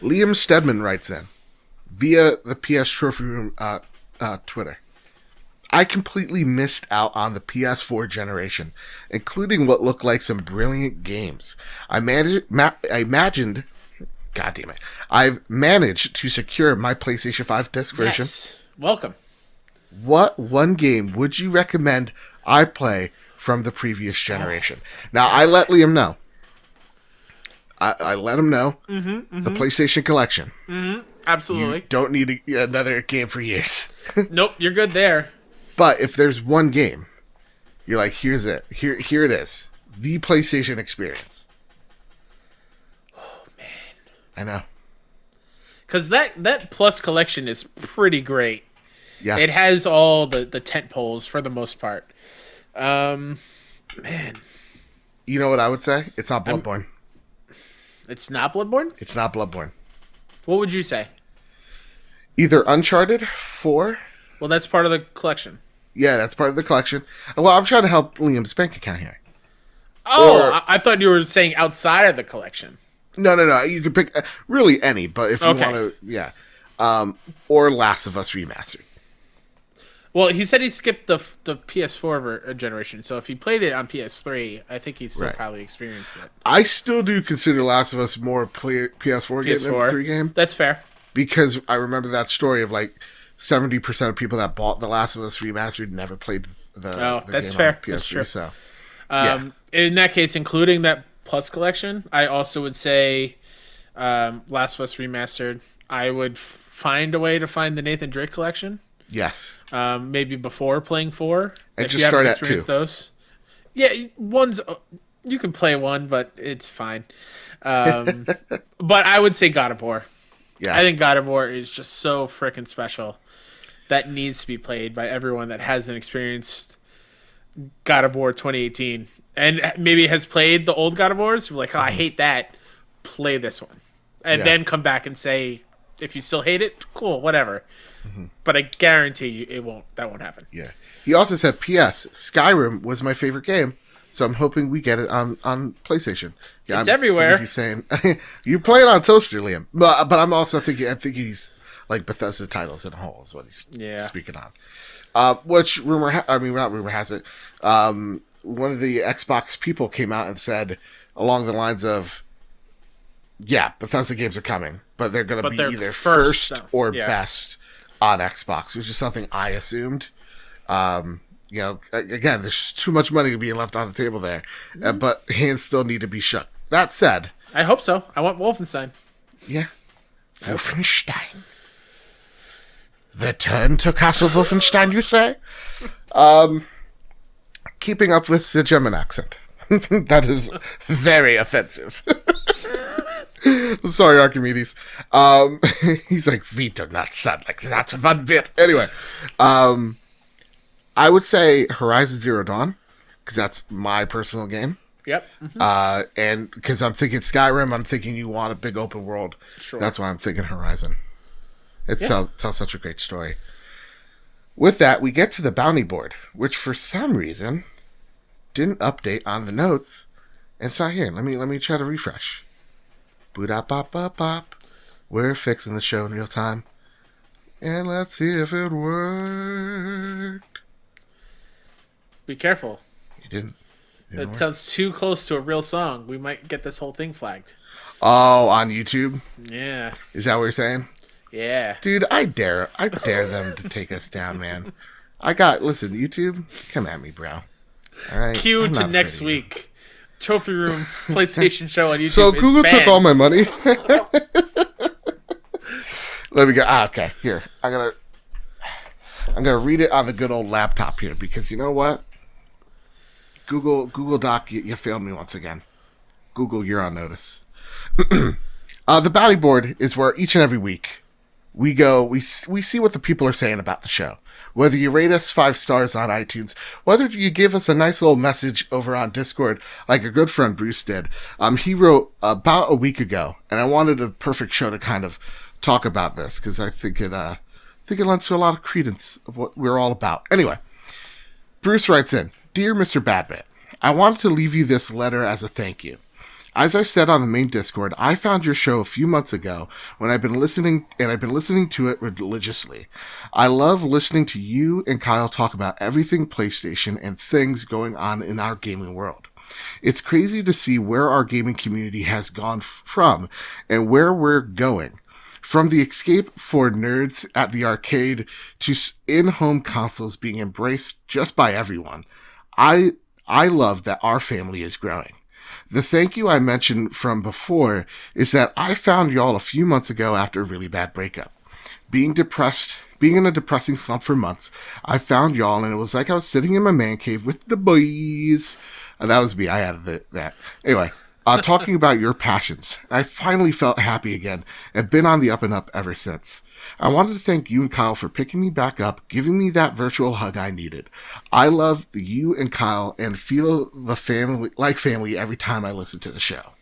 Liam Stedman writes in via the PS Trophy Room Twitter. I completely missed out on the PS4 generation, including what looked like some brilliant games. I've managed to secure my PlayStation 5 disc version. Yes. Welcome. What one game would you recommend I play from the previous generation? Now, I let Liam know. I let him know the PlayStation Collection. Absolutely. You don't need another game for years. Nope, you're good there. But if there's one game, you're like, here's it. Here it is. The PlayStation experience. Oh, man. I know. Because that Plus collection is pretty great. Yeah. It has all the tent poles for the most part. Man. You know what I would say? It's not Bloodborne. It's not Bloodborne? It's not Bloodborne. What would you say? Either Uncharted 4. Well, that's part of the collection. Yeah, that's part of the collection. Well, I'm trying to help Liam's bank account here. Oh, I thought you were saying outside of the collection. No. You could pick really any, but if you want to, yeah. Or Last of Us Remastered. Well, he said he skipped the PS4 generation, so if he played it on PS3, I think he'd still probably experienced it. I still do consider Last of Us more PS4 game than a 3 game. That's fair. Because I remember that story of like 70% of people that bought The Last of Us Remastered never played the that's game fair. on PS3. That's true. So, in that case, including that Plus collection, I also would say Last of Us Remastered. I would find a way to find the Nathan Drake collection. Yes. Maybe before playing 4. And just start at 2. Those. Yeah, you can play 1, but it's fine. But I would say God of War. Yeah. I think God of War is just so freaking special. That needs to be played by everyone that hasn't experienced God of War 2018. And maybe has played the old God of Wars. Like, I hate that. Play this one. And then come back and say, if you still hate it, cool, whatever. But I guarantee you that won't happen. Yeah. He also said, P.S. Skyrim was my favorite game, so I'm hoping we get it on PlayStation. Yeah, it's everywhere. He's saying you play it on toaster, Liam. But I'm also thinking. I think he's like Bethesda titles in a whole is what he's speaking on. Which not rumor has it. One of the Xbox people came out and said along the lines of, "Yeah, Bethesda games are coming, but they're going to be either first or best on Xbox," which is something I assumed. Again, there's just too much money being left on the table there, but hands still need to be shook. That said, I hope so. I want Wolfenstein. Yeah, Wolfenstein. The turn to Castle Wolfenstein, you say? Keeping up with the German accent. That is very offensive. I'm sorry, Archimedes. He's like, we do not sound like that one bit. Anyway, I would say Horizon Zero Dawn, because that's my personal game. Yep. Mm-hmm. And because I'm thinking Skyrim, I'm thinking you want a big open world. Sure. That's why I'm thinking Horizon. It tells such a great story. With that, we get to the bounty board, which for some reason didn't update on the notes. And it's not here. Let me try to refresh. Boop-a-bop-bop-bop. We're fixing the show in real time. And let's see if it worked. Be careful. You didn't. It sounds too close to a real song. We might get this whole thing flagged. Oh, on YouTube? Yeah. Is that what you're saying? Yeah. Dude, I dare them to take us down, man. Listen, YouTube, come at me, bro. All right. Cue to next week. Trophy Room PlayStation Show on YouTube. So Google took all my money. Let me go. Okay, here. I'm gonna read it on the good old laptop here because you know what? Google Doc, you failed me once again. Google, you're on notice. The bounty board is where each and every week we go, we see what the people are saying about the show. Whether you rate us 5 stars on iTunes, whether you give us a nice little message over on Discord, like a good friend Bruce did. He wrote about a week ago, and I wanted a perfect show to kind of talk about this because I think it lends to a lot of credence of what we're all about. Anyway, Bruce writes in, Dear Mr. Badbit, I wanted to leave you this letter as a thank you. As I said on the main Discord, I found your show a few months ago when I've been listening to it religiously. I love listening to you and Kyle talk about everything PlayStation and things going on in our gaming world. It's crazy to see where our gaming community has gone from and where we're going. From the escape for nerds at the arcade to in-home consoles being embraced just by everyone. I love that our family is growing. The thank you I mentioned from before is that I found y'all a few months ago after a really bad breakup. Being in a depressing slump for months, I found y'all and it was like I was sitting in my man cave with the boys. That was me. I added that. Anyway, talking about your passions. I finally felt happy again and been on the up and up ever since. I wanted to thank you and Kyle for picking me back up, giving me that virtual hug I needed. I love you and Kyle and feel the family every time I listen to the show.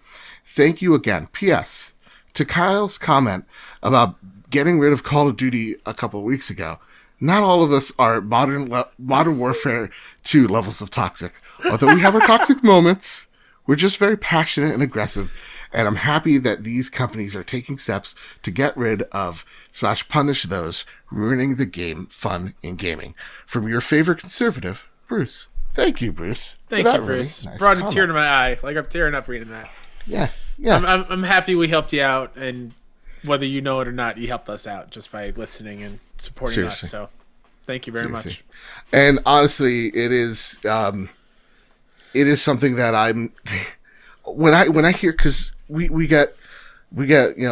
Thank you again. P.S. To Kyle's comment about getting rid of Call of Duty a couple of weeks ago, not all of us are Modern Warfare 2 levels of toxic. Although we have our toxic moments, we're just very passionate and aggressive, and I'm happy that these companies are taking steps to get rid of / punish those ruining the game fun in gaming. From your favorite conservative, Bruce. Thank you, Bruce. Thank you, Bruce. Nice brought comment. A tear to my eye. Like I'm tearing up reading that. Yeah. I'm happy we helped you out, and whether you know it or not, you helped us out just by listening and supporting us. So thank you very much. And honestly, it is something that I'm when I hear, because we get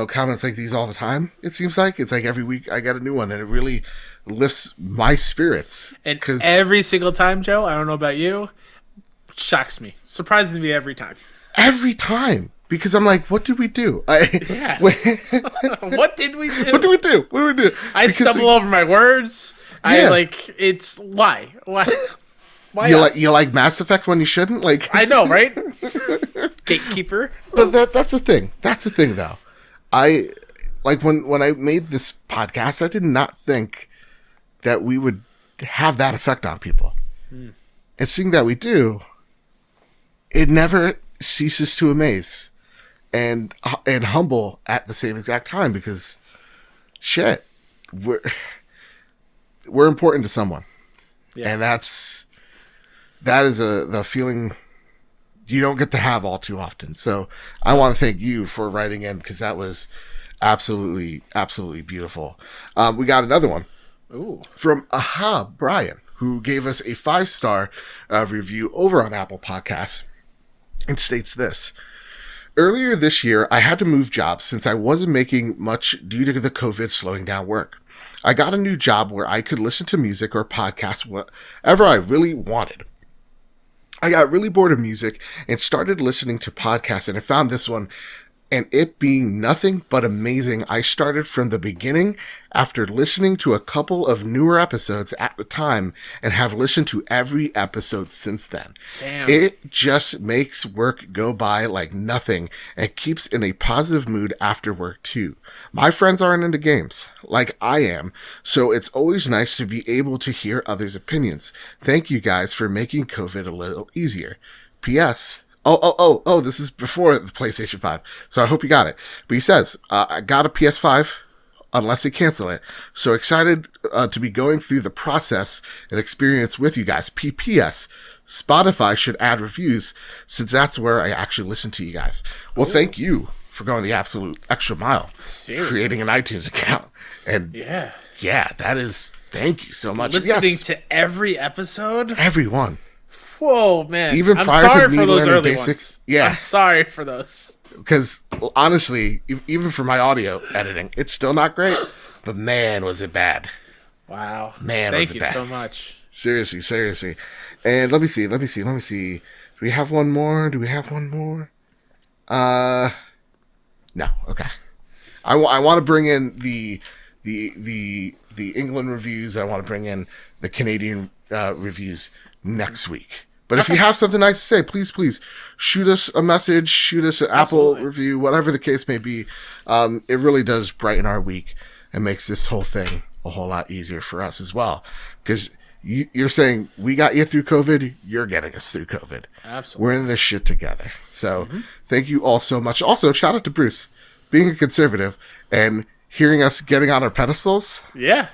comments like these all the time. It seems like it's like every week I get a new one, and it really lifts my spirits. And every single time, Joe, I don't know about you, shocks me, surprises me every time. Every time, because I'm like, what did we do? What did we do? What did we do? I stumble over my words. Yeah. It's why? Why you like Mass Effect when you shouldn't? Like I know, right? Gatekeeper. But that's the thing. That's the thing, though. I like when I made this podcast, I did not think that we would have that effect on people. And seeing that we do, it never ceases to amaze and humble at the same exact time, because shit, we're important to someone. Yeah. And that is the feeling you don't get to have all too often. So I want to thank you for writing in, because that was absolutely, absolutely beautiful. We got another one. Ooh. From Brian, who gave us a 5-star review over on Apple Podcasts, and states this. Earlier this year, I had to move jobs since I wasn't making much due to the COVID slowing down work. I got a new job where I could listen to music or podcasts whatever I really wanted. I got really bored of music and started listening to podcasts, and I found this one and it being nothing but amazing. I started from the beginning after listening to a couple of newer episodes at the time and have listened to every episode since then. Damn. It just makes work go by like nothing and keeps in a positive mood after work too. My friends aren't into games like I am, so it's always nice to be able to hear others' opinions. Thank you guys for making COVID a little easier. P.S. Oh, this is before the PlayStation 5, so I hope you got it. But he says, I got a PS5, unless they cancel it. So excited to be going through the process and experience with you guys. P.P.S. Spotify should add reviews, since that's where I actually listen to you guys. Well, thank you for going the absolute extra mile. Seriously. Creating an iTunes account. And yeah, that is, thank you so much. Listening to every episode? Everyone. Whoa, man. Even I'm prior sorry to me for those learning early basic, ones. yeah. I'm sorry for those. Because honestly, even for my audio editing, it's still not great. But man, was it bad. Wow. Man, Thank was it you bad. so much. Seriously. And let me see. Do we have one more? No. Okay. I want to bring in the England reviews. I want to bring in the Canadian reviews next week. But if you have something nice to say, please shoot us a message, shoot us an Apple review, whatever the case may be. It really does brighten our week and makes this whole thing a whole lot easier for us as well. Because you're saying we got you through COVID, you're getting us through COVID. Absolutely. We're in this shit together. So thank you all so much. Also, shout out to Bruce, being a conservative and hearing us getting on our pedestals. Yeah.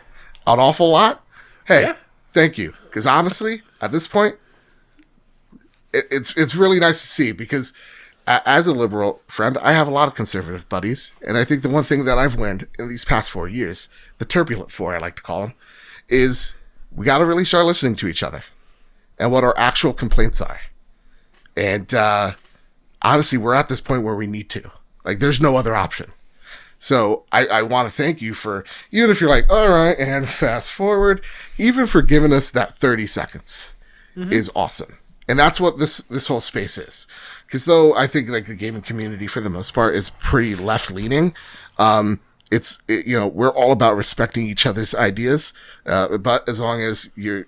An awful lot. Hey, thank you. Because honestly, at this point, it's really nice to see, because as a liberal friend, I have a lot of conservative buddies. And I think the one thing that I've learned in these past 4 years, the turbulent 4, I like to call them, is we got to really start listening to each other and what our actual complaints are. And honestly, we're at this point where we need to. Like, there's no other option. So I want to thank you for, even if you're like, all right, and fast forward, even for giving us that 30 seconds is awesome. And that's what this whole space is. Because though I think like the gaming community for the most part is pretty left leaning, we're all about respecting each other's ideas. But as long as you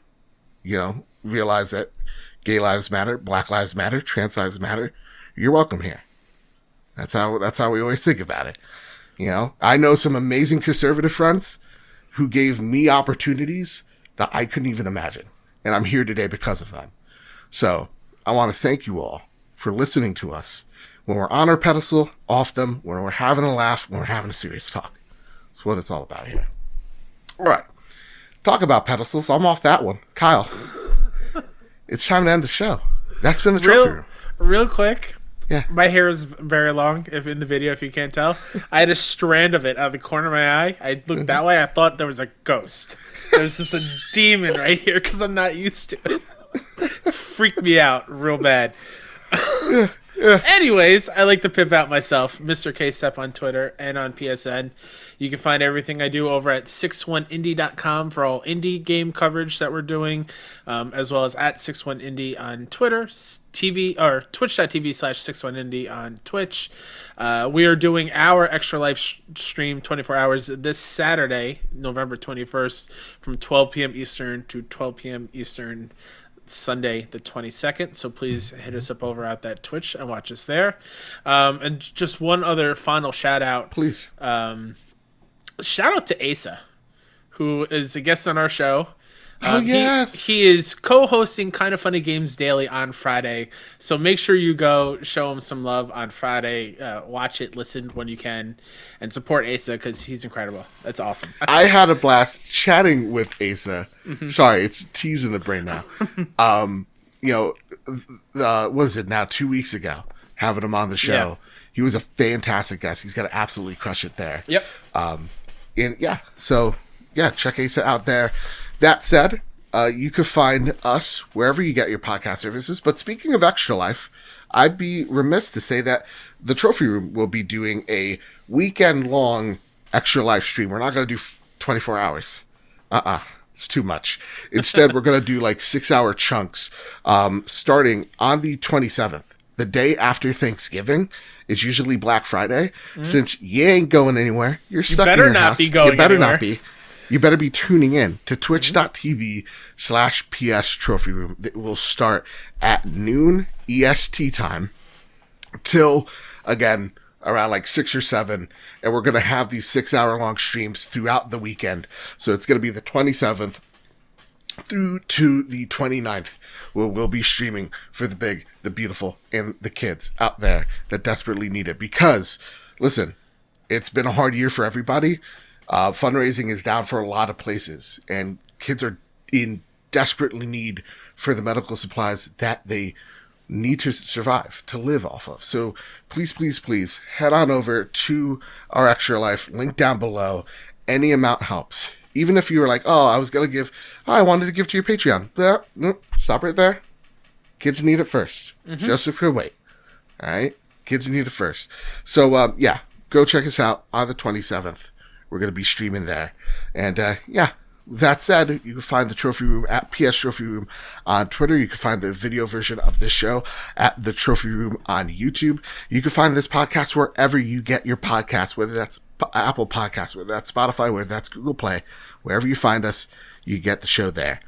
realize that gay lives matter, black lives matter, trans lives matter, you're welcome here. That's how we always think about it. I know some amazing conservative friends who gave me opportunities that I couldn't even imagine. And I'm here today because of them. So I want to thank you all for listening to us when we're on our pedestal, off them, when we're having a laugh, when we're having a serious talk. That's what it's all about here. All right. Talk about pedestals. I'm off that one. Kyle, it's time to end the show. That's been the trophy room. Real quick. Yeah. My hair is very long, if in the video, if you can't tell. I had a strand of it out of the corner of my eye. I looked that way. I thought there was a ghost. There's just a demon right here because I'm not used to it. Freaked me out real bad. Anyways, I like to pimp out myself, Mr. K-Step on Twitter and on PSN. You can find everything I do over at 61indie.com for all indie game coverage that we're doing, as well as at 61indie on Twitter, TV or twitch.tv/61indie on Twitch. We are doing our Extra Life stream 24 hours this Saturday, November 21st, from 12 p.m. Eastern to 12 p.m. Eastern. Sunday the 22nd, so please hit us up over at that Twitch and watch us there. And just one other final shout out, please. Shout out to Asa, who is a guest on our show. Yes, he is co-hosting Kind of Funny Games Daily on Friday, so make sure you go show him some love on Friday. Watch it, listen when you can, and support Asa because he's incredible. That's awesome. I had a blast chatting with Asa. Sorry, it's teasing the brain now. What is it now? 2 weeks ago, having him on the show. Yeah. He was a fantastic guest. He's gonna absolutely crush it there. Yep. So check Asa out there. That said, you can find us wherever you get your podcast services. But speaking of Extra Life, I'd be remiss to say that the Trophy Room will be doing a weekend-long Extra Life stream. We're not going to do 24 hours. It's too much. Instead, we're going to do like 6-hour chunks starting on the 27th, the day after Thanksgiving, is usually Black Friday. Since you ain't going anywhere, you're stuck in better your not house. be going You better anywhere. not be. You better be tuning in to twitch.tv/PS Trophy Room. It will start at noon EST time till, again, around like 6 or 7. And we're going to have these 6-hour-long streams throughout the weekend. So it's going to be the 27th through to the 29th, where we'll be streaming for the big, the beautiful, and the kids out there that desperately need it. Because, listen, it's been a hard year for everybody. Fundraising is down for a lot of places, and kids are in desperately need for the medical supplies that they need to survive, to live off of. So please, please, please head on over to our Extra Life, link down below. Any amount helps. Even if you were like, oh, I wanted to give to your Patreon. Nope, stop right there. Kids need it first. Joseph could wait. All right? Kids need it first. So, yeah, go check us out on the 27th. We're going to be streaming there. And, yeah, that said, you can find the Trophy Room at PS Trophy Room on Twitter. You can find the video version of this show at the Trophy Room on YouTube. You can find this podcast wherever you get your podcasts, whether that's Apple Podcasts, whether that's Spotify, whether that's Google Play. Wherever you find us, you get the show there.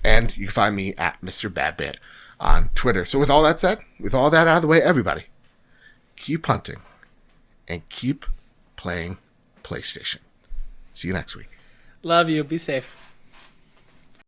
And you can find me at Mr. Badbit on Twitter. So with all that said, with all that out of the way, everybody, keep hunting and keep playing PlayStation. See you next week. Love you. Be safe.